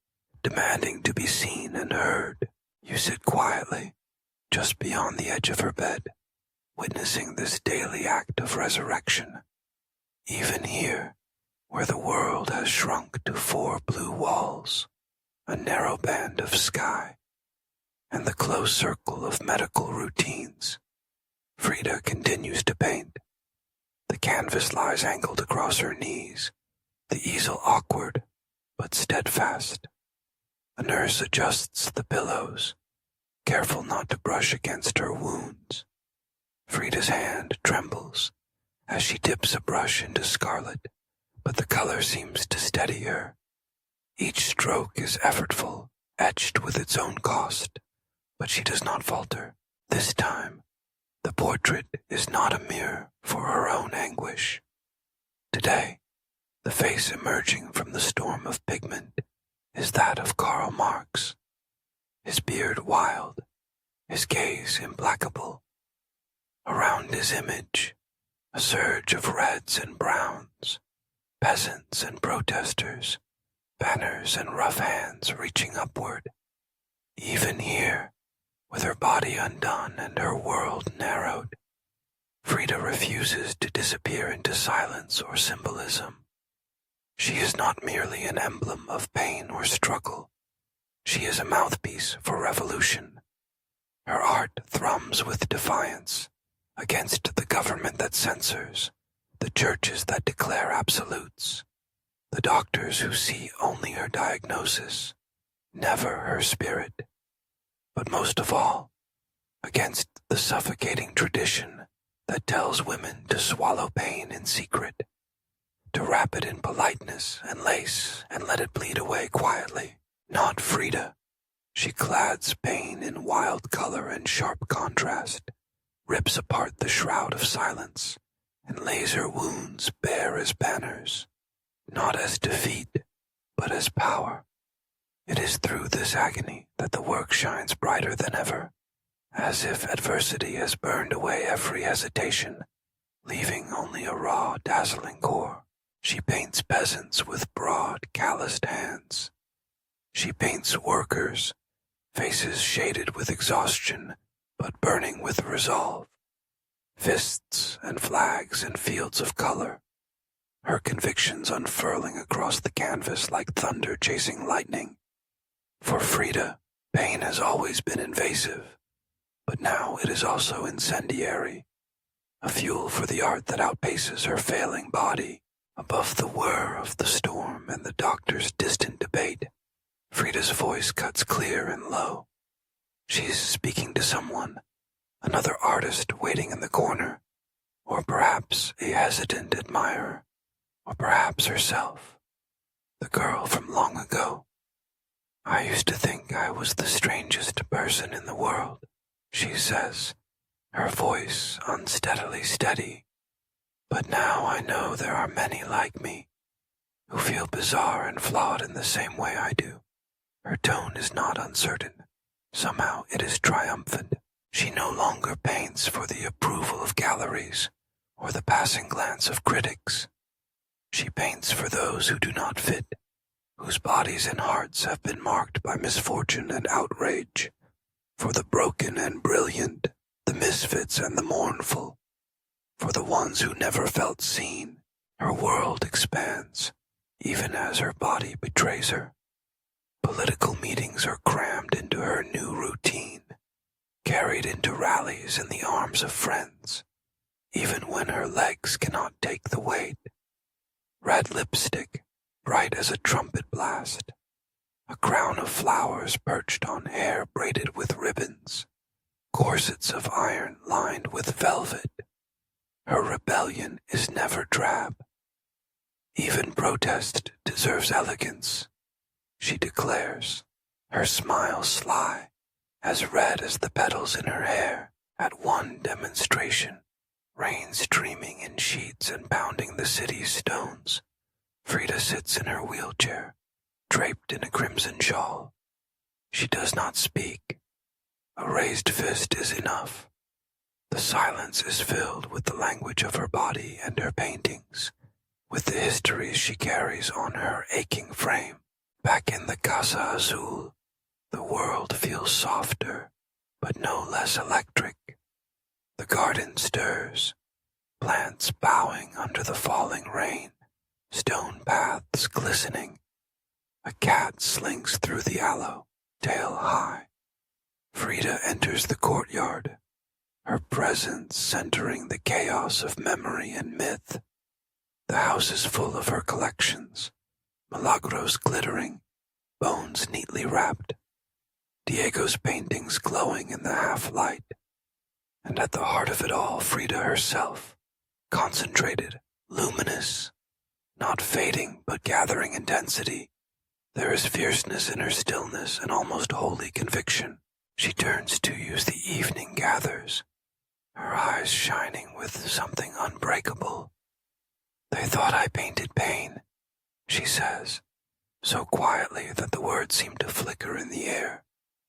demanding to be seen and heard. You sit quietly, just beyond the edge of her bed, witnessing this daily act of resurrection. Even here, where the world has shrunk to 4 blue walls, a narrow band of sky, and the close circle of medical routines, Frida continues to paint. The canvas lies angled across her knees, the easel awkward but steadfast. A nurse adjusts the pillows, careful not to brush against her wounds. Frida's hand trembles as she dips a brush into scarlet, but the color seems to steady her. Each stroke is effortful, etched with its own cost, but she does not falter. This time, the portrait is not a mirror for her own anguish. Today, the face emerging from the storm of pigment is that of Karl Marx. his beard wild, his gaze implacable. Around his image, a surge of reds and browns, peasants and protesters, banners and rough hands reaching upward. Even here, with her body undone and her world narrowed, Frida refuses to disappear into silence or symbolism. She is not merely an emblem of pain or struggle. She is a mouthpiece for revolution. Her art thrums with defiance against the government that censors, the churches that declare absolutes, the doctors who see only her diagnosis, never her spirit. But most of all, against the suffocating tradition that tells women to swallow pain in secret, to wrap it in politeness and lace and let it bleed away quietly. Not Frida. She clads pain in wild color and sharp contrast, rips apart the shroud of silence, and lays her wounds bare as banners, not as defeat, but as power. It is through this agony that the work shines brighter than ever, as if adversity has burned away every hesitation, leaving only a raw, dazzling core. She paints peasants with broad, calloused hands. She paints workers, faces shaded with exhaustion, but burning with resolve. Fists and flags and fields of color, her convictions unfurling across the canvas like thunder chasing lightning. For Frida, pain has always been invasive, but now it is also incendiary, a fuel for the art that outpaces her failing body. Above the whir of the storm and the doctor's distant debate, Frida's voice cuts clear and low. She is speaking to someone, another artist waiting in the corner, or perhaps a hesitant admirer, or perhaps herself, the girl from long ago. I used to think I was the strangest person in the world, she says, her voice unsteadily steady. But now I know there are many like me, who feel bizarre and flawed in the same way I do. Her tone is not uncertain. Somehow it is triumphant. She no longer paints for the approval of galleries or the passing glance of critics. She paints for those who do not fit, whose bodies and hearts have been marked by misfortune and outrage, for the broken and brilliant, the misfits and the mournful. For the ones who never felt seen, her world expands, even as her body betrays her. Political meetings are crammed into her new routine, carried into rallies in the arms of friends, even when her legs cannot take the weight. Red lipstick, bright as a trumpet blast, a crown of flowers perched on hair braided with ribbons, corsets of iron lined with velvet. Her rebellion is never drab. Even protest deserves elegance, she declares, her smile sly, as red as the petals in her hair. At one demonstration, rain streaming in sheets and pounding the city's stones, Frida sits in her wheelchair, draped in a crimson shawl. She does not speak. A raised fist is enough. The silence is filled with the language of her body and her paintings, with the histories she carries on her aching frame. Back in the Casa Azul, the world feels softer, but no less electric. The garden stirs, plants bowing under the falling rain, stone paths glistening. A cat slinks through the aloe, tail high. Frida enters the courtyard, her presence centering the chaos of memory and myth. The house is full of her collections, milagros glittering, bones neatly wrapped, Diego's paintings glowing in the half-light. And at the heart of it all, Frida herself, concentrated, luminous, not fading but gathering intensity. There is fierceness in her stillness and almost holy conviction. She turns to you as the evening gathers, her eyes shining with something unbreakable. They thought I painted pain, she says, so quietly that the words seem to flicker in the air.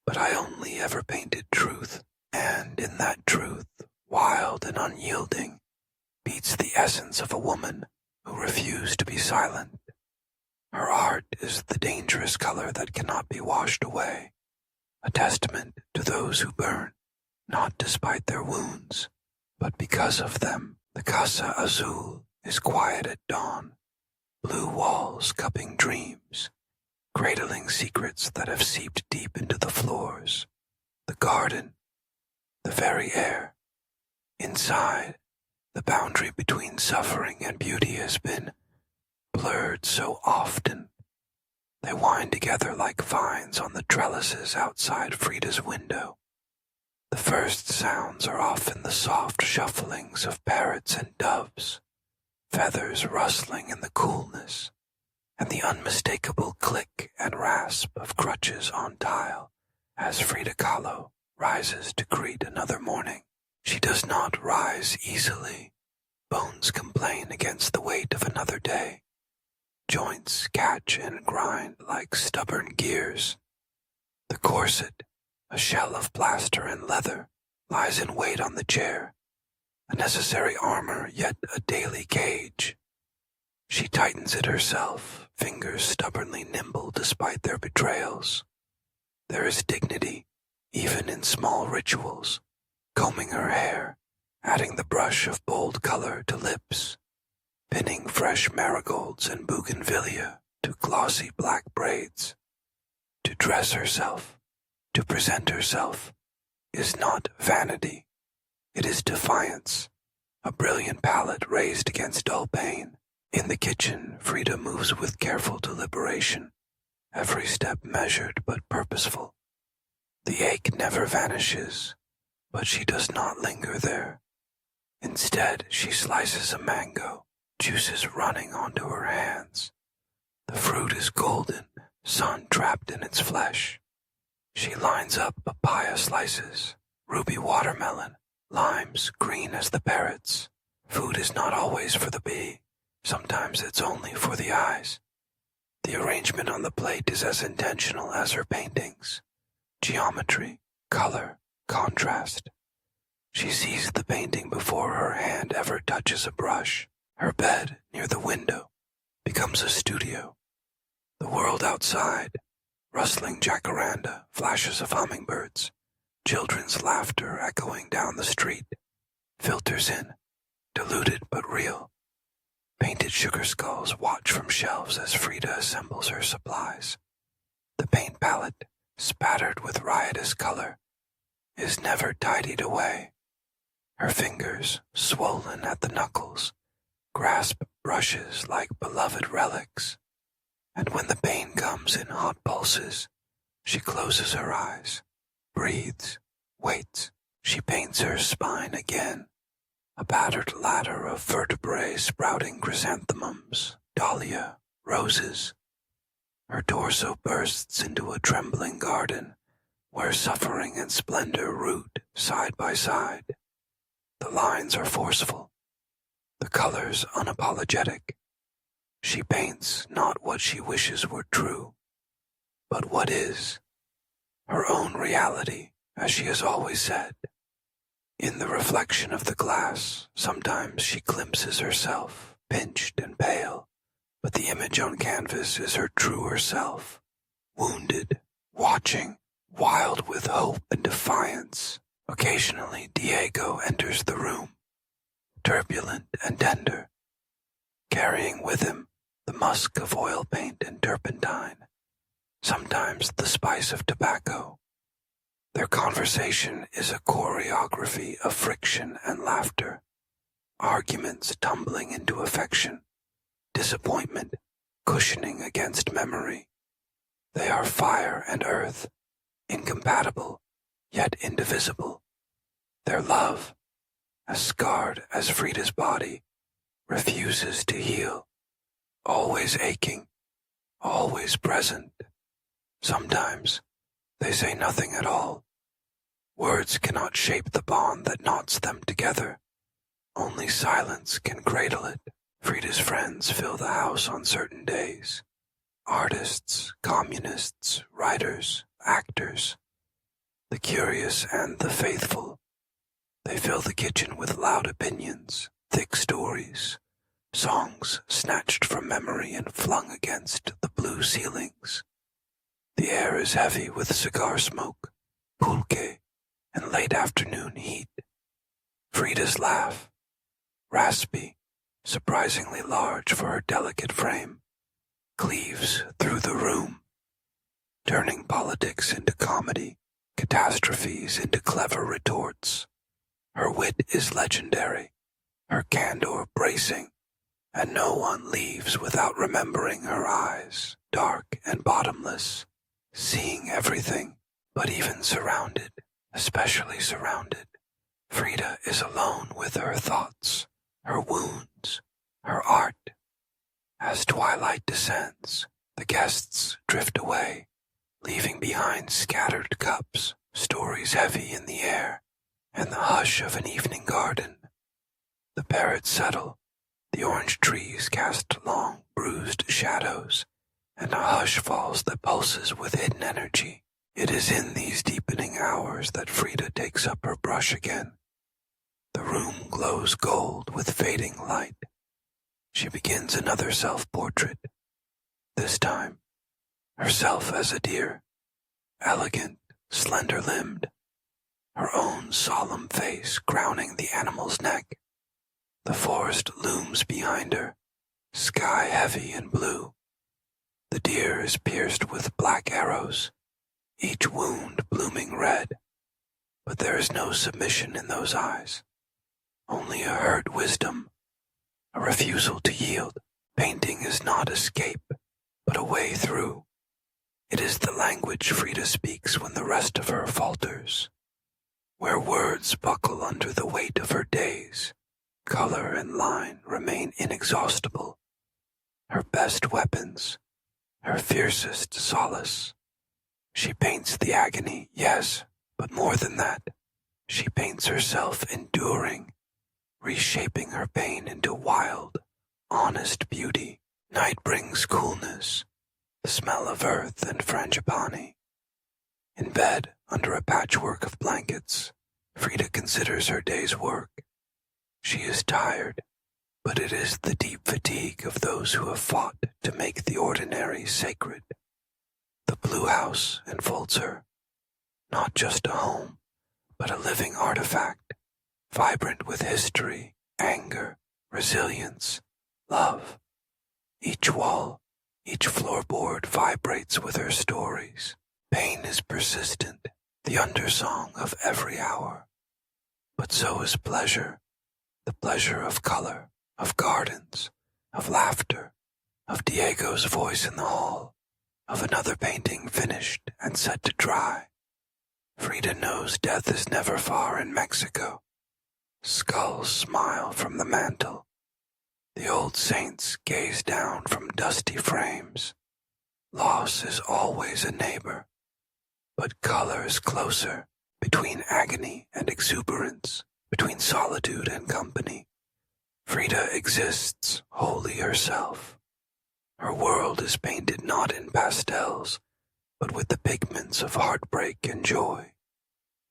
but I only ever painted truth, and in that truth, wild and unyielding, beats the essence of a woman who refused to be silent. Her art is the dangerous color that cannot be washed away, a testament to those who burn, not despite their wounds, but because of them. The Casa Azul is quiet at dawn, blue walls cupping dreams, cradling secrets that have seeped deep into the floors, the garden, the very air. Inside, the boundary between suffering and beauty has been blurred so often. They wind together like vines on the trellises outside Frida's window. The first sounds are often the soft shufflings of parrots and doves, feathers rustling in the coolness, and the unmistakable click and rasp of crutches on tile as Frida Kahlo rises to greet another morning. She does not rise easily. Bones complain against the weight of another day. Joints catch and grind like stubborn gears. The corset, a shell of plaster and leather, lies in wait on the chair, a necessary armor yet a daily cage. She tightens it herself, fingers stubbornly nimble despite their betrayals. There is dignity, even in small rituals, combing her hair, adding the brush of bold color to lips, pinning fresh marigolds and bougainvillea to glossy black braids. To dress herself, to present herself, is not vanity. It is defiance, a brilliant palette raised against dull pain. In the kitchen, Frida moves with careful deliberation, every step measured but purposeful. The ache never vanishes, but she does not linger there. Instead, she slices a mango, juices running onto her hands. The fruit is golden, sun trapped in its flesh. She lines up papaya slices, ruby watermelon, limes green as the parrots. Food is not always for the bee. Sometimes it's only for the eyes. The arrangement on the plate is as intentional as her paintings. Geometry, color, contrast. She sees the painting before her hand ever touches a brush. Her bed, near the window, becomes a studio. The world outside, rustling jacaranda, flashes of hummingbirds, children's laughter echoing down the street, filters in, diluted but real. Painted sugar skulls watch from shelves as Frida assembles her supplies. The paint palette, spattered with riotous color, is never tidied away. Her fingers, swollen at the knuckles, grasp brushes like beloved relics. And when the pain comes in hot pulses, she closes her eyes, breathes, waits. She paints her spine again, a battered ladder of vertebrae sprouting chrysanthemums, dahlia, roses. Her torso bursts into a trembling garden where suffering and splendor root side by side. The lines are forceful, the colors unapologetic. She paints not what she wishes were true, but what is, her own reality, as she has always said. In the reflection of the glass, sometimes she glimpses herself, pinched and pale, but the image on canvas is her truer self, wounded, watching, wild with hope and defiance. Occasionally, Diego enters the room, turbulent and tender, carrying with him the musk of oil paint and turpentine, sometimes the spice of tobacco. Their conversation is a choreography of friction and laughter, arguments tumbling into affection, disappointment cushioning against memory. They are fire and earth, incompatible, yet indivisible. Their love, as scarred as Frida's body, refuses to heal, always aching, always present. Sometimes they say nothing at all. Words cannot shape the bond that knots them together. Only silence can cradle it. Frida's friends fill the house on certain days. Artists, communists, writers, actors. the curious and the faithful. They fill the kitchen with loud opinions, thick stories, songs snatched from memory and flung against the blue ceilings. The air is heavy with cigar smoke, pulque, and late afternoon heat. Frida's laugh, raspy, surprisingly large for her delicate frame, cleaves through the room, turning politics into comedy, catastrophes into clever retorts. Her wit is legendary, her candor bracing, and no one leaves without remembering her eyes, dark and bottomless, seeing everything, but even surrounded, especially surrounded. Frida is alone with her thoughts, her wounds, her art. As twilight descends, the guests drift away, leaving behind scattered cups, stories heavy in the air, and the hush of an evening garden. The parrots settle, the orange trees cast long, bruised shadows, and a hush falls that pulses with hidden energy. It is in these deepening hours that Frida takes up her brush again. The room glows gold with fading light. She begins another self-portrait. This time, herself as a deer, elegant, slender-limbed, her own solemn face crowning the animal's neck. The forest looms behind her, sky heavy and blue. The deer is pierced with black arrows, each wound blooming red, but there is no submission in those eyes, only a hurt wisdom, a refusal to yield. Painting is not escape, but a way through. It is the language Frida speaks when the rest of her falters. Where words buckle under the weight of her days, color and line remain inexhaustible. Her best weapons, her fiercest solace. She paints the agony, yes, but more than that, she paints herself enduring, reshaping her pain into wild, honest beauty. Night brings coolness, the smell of earth and frangipani. In bed, under a patchwork of blankets, Frida considers her day's work. She is tired, but it is the deep fatigue of those who have fought to make the ordinary sacred. The blue house enfolds her, not just a home, but a living artifact, vibrant with history, anger, resilience, love. Each wall, each floorboard vibrates with her stories. Pain is persistent, the undersong of every hour. But so is pleasure, the pleasure of color, of gardens, of laughter, of Diego's voice in the hall, of another painting finished and set to dry. Frida knows death is never far in Mexico. Skulls smile from the mantel. The old saints gaze down from dusty frames. Loss is always a neighbor, but color is closer, between agony and exuberance, between solitude and company. Frida exists wholly herself. Her world is painted not in pastels, but with the pigments of heartbreak and joy,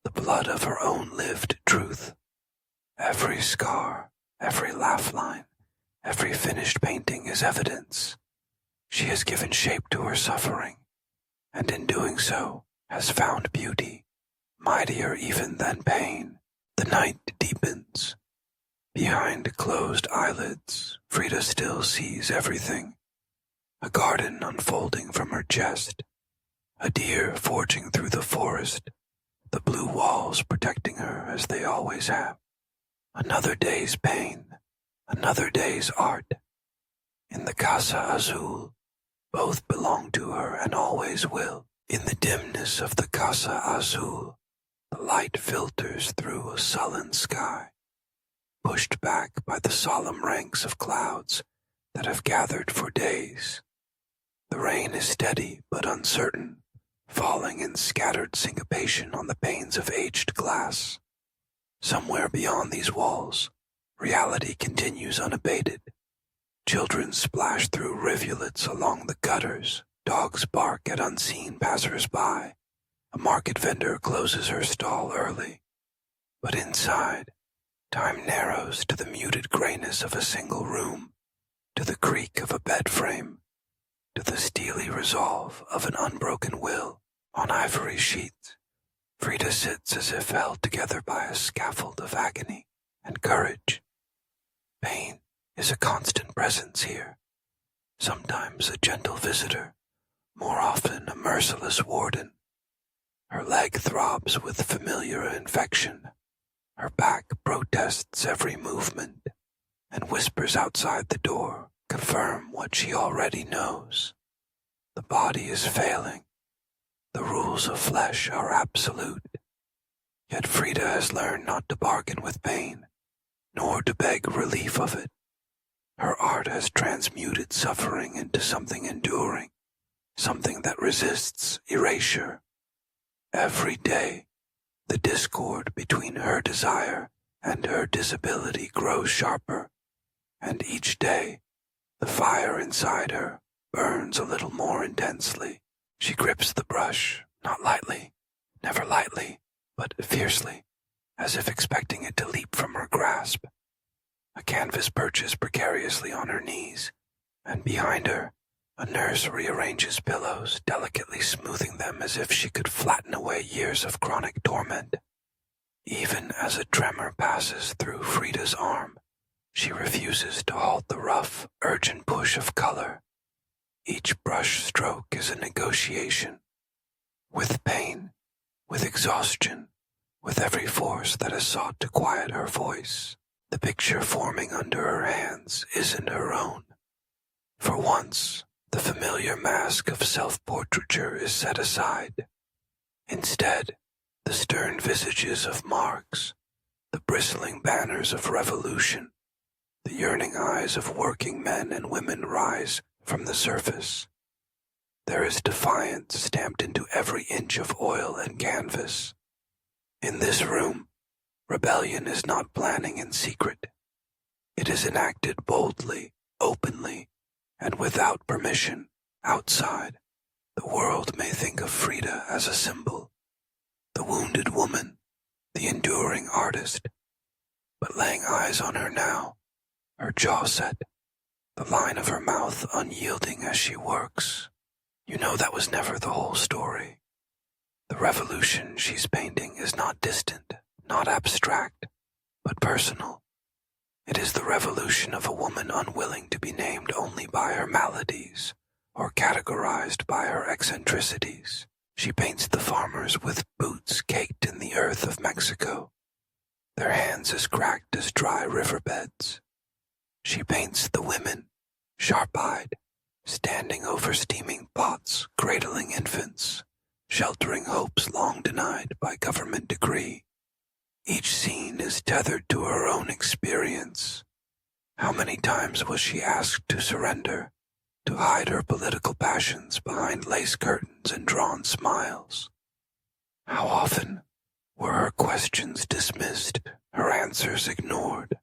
the blood of her own lived truth. Every scar, every laugh line, every finished painting is evidence. She has given shape to her suffering, and in doing so has found beauty, mightier even than pain. The night deepens. Behind closed eyelids, Frida still sees everything. A garden unfolding from her chest, a deer forging through the forest, the blue walls protecting her as they always have. Another day's pain, another day's art. In the Casa Azul, both belong to her and always will. In the dimness of the Casa Azul, the light filters through a sullen sky, pushed back by the solemn ranks of clouds that have gathered for days. The rain is steady but uncertain, falling in scattered syncopation on the panes of aged glass. Somewhere beyond these walls, reality continues unabated. Children splash through rivulets along the gutters, dogs bark at unseen passers-by, A market vendor closes her stall early, but inside, time narrows to the muted grayness of a single room, to the creak of a bed frame, to the steely resolve of an unbroken will on ivory sheets. Frida sits as if held together by a scaffold of agony and courage. Pain is a constant presence here, sometimes a gentle visitor, more often a merciless warden. Her leg throbs with familiar infection. Her back protests every movement, and whispers outside the door confirm what she already knows. The body is failing. The rules of flesh are absolute. Yet Frida has learned not to bargain with pain, nor to beg relief of it. Her art has transmuted suffering into something enduring, something that resists erasure. Every day, the discord between her desire and her disability grows sharper, and each day, the fire inside her burns a little more intensely. She grips the brush, not lightly, never lightly, but fiercely, as if expecting it to leap from her grasp. A canvas perches precariously on her knees, and behind her, a nurse rearranges pillows, delicately smoothing them as if she could flatten away years of chronic torment. Even as a tremor passes through Frida's arm, she refuses to halt the rough, urgent push of color. Each brush stroke is a negotiation. With pain, with exhaustion, with every force that has sought to quiet her voice, the picture forming under her hands isn't her own. For once, the familiar mask of self-portraiture is set aside. Instead, the stern visages of Marx, the bristling banners of revolution, the yearning eyes of working men and women rise from the surface. There is defiance stamped into every inch of oil and canvas. In this room, rebellion is not planning in secret. It is enacted boldly, openly, and without permission. Outside, the world may think of Frida as a symbol, the wounded woman, the enduring artist. But laying eyes on her now, her jaw set, the line of her mouth unyielding as she works, you know that was never the whole story. The revolution she's painting is not distant, not abstract, but personal. It is the revolution of a woman unwilling to be named only by her maladies or categorized by her eccentricities. She paints the farmers with boots caked in the earth of Mexico, their hands as cracked as dry riverbeds. She paints the women, sharp-eyed, standing over steaming pots, cradling infants, sheltering hopes long denied by government decree. Each scene is tethered to her own experience. How many times was she asked to surrender, to hide her political passions behind lace curtains and drawn smiles? How often were her questions dismissed, her answers ignored,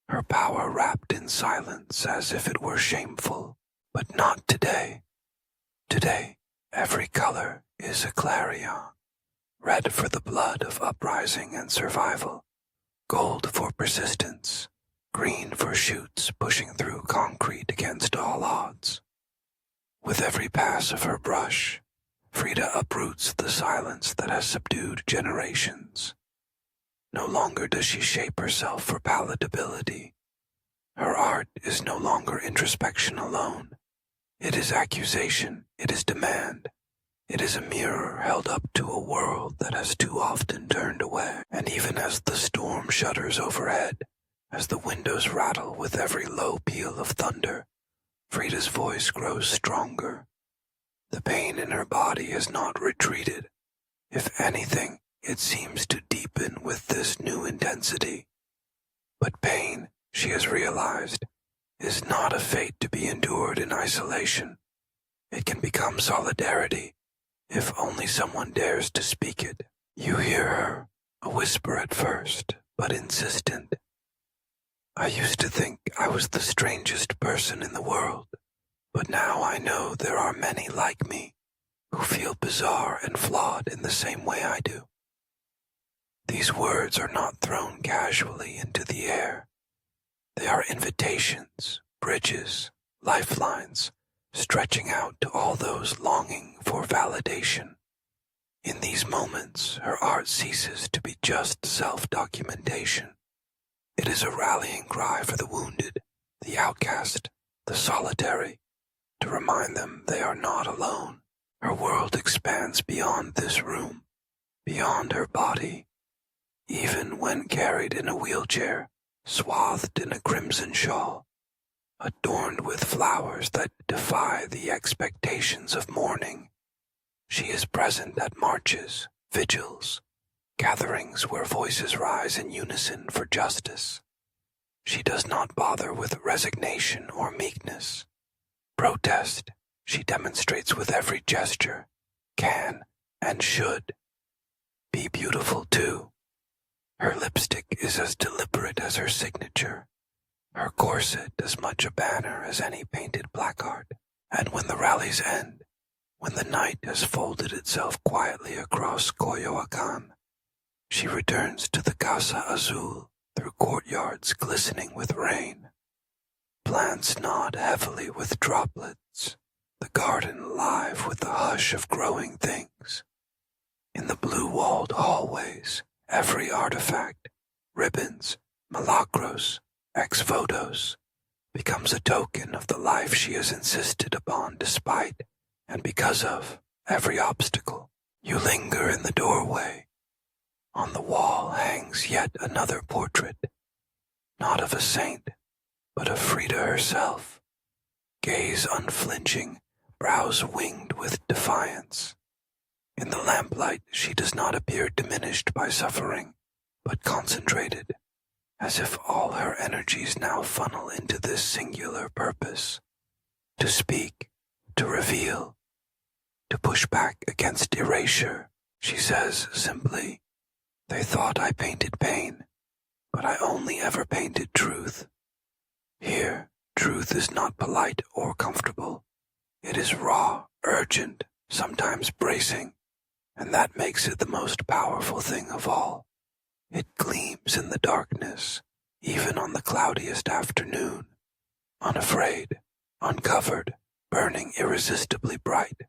her power wrapped in silence as if it were shameful? But not today. Today, every color is a clarion. Red for the blood of uprising and survival, gold for persistence, green for shoots pushing through concrete against all odds. With every pass of her brush, Frida uproots the silence that has subdued generations. No longer does she shape herself for palatability. Her art is no longer introspection alone. It is accusation, it is demand. It is a mirror held up to a world that has too often turned away. And even as the storm shudders overhead, as the windows rattle with every low peal of thunder, Frida's voice grows stronger. The pain in her body has not retreated. If anything, it seems to deepen with this new intensity. But pain, she has realized, is not a fate to be endured in isolation. It can become solidarity, if only someone dares to speak it. You hear her, a whisper at first, but insistent. I used to think I was the strangest person in the world, but now I know there are many like me, who feel bizarre and flawed in the same way I do. These words are not thrown casually into the air. They are invitations, bridges, lifelines, stretching out to all those longing for validation. In these moments, her art ceases to be just self-documentation. It is a rallying cry for the wounded, the outcast, the solitary, to remind them they are not alone. Her world expands beyond this room, beyond her body. Even when carried in a wheelchair, swathed in a crimson shawl, adorned with flowers that defy the expectations of mourning, she is present at marches, vigils, gatherings where voices rise in unison for justice. She does not bother with resignation or meekness. Protest, she demonstrates with every gesture, can and should be beautiful too. Her lipstick is as deliberate as her signature, her corset as much a banner as any painted placard. And when the rallies end, when the night has folded itself quietly across Coyoacan, she returns to the Casa Azul through courtyards glistening with rain. Plants nod heavily with droplets, the garden alive with the hush of growing things. In the blue-walled hallways, every artifact, ribbons, milagros, ex-votos, becomes a token of the life she has insisted upon despite and because of every obstacle. You linger in the doorway. On the wall hangs yet another portrait, not of a saint, but of Frida herself, gaze unflinching, brows winged with defiance. In the lamplight she does not appear diminished by suffering, but concentrated, as if all her energies now funnel into this singular purpose, to speak, to reveal, to push back against erasure. She says simply, "They thought I painted pain, but I only ever painted truth." Here, truth is not polite or comfortable. It is raw, urgent, sometimes bracing, and that makes it the most powerful thing of all. It gleams in the darkness, even on the cloudiest afternoon, unafraid, uncovered, burning irresistibly bright.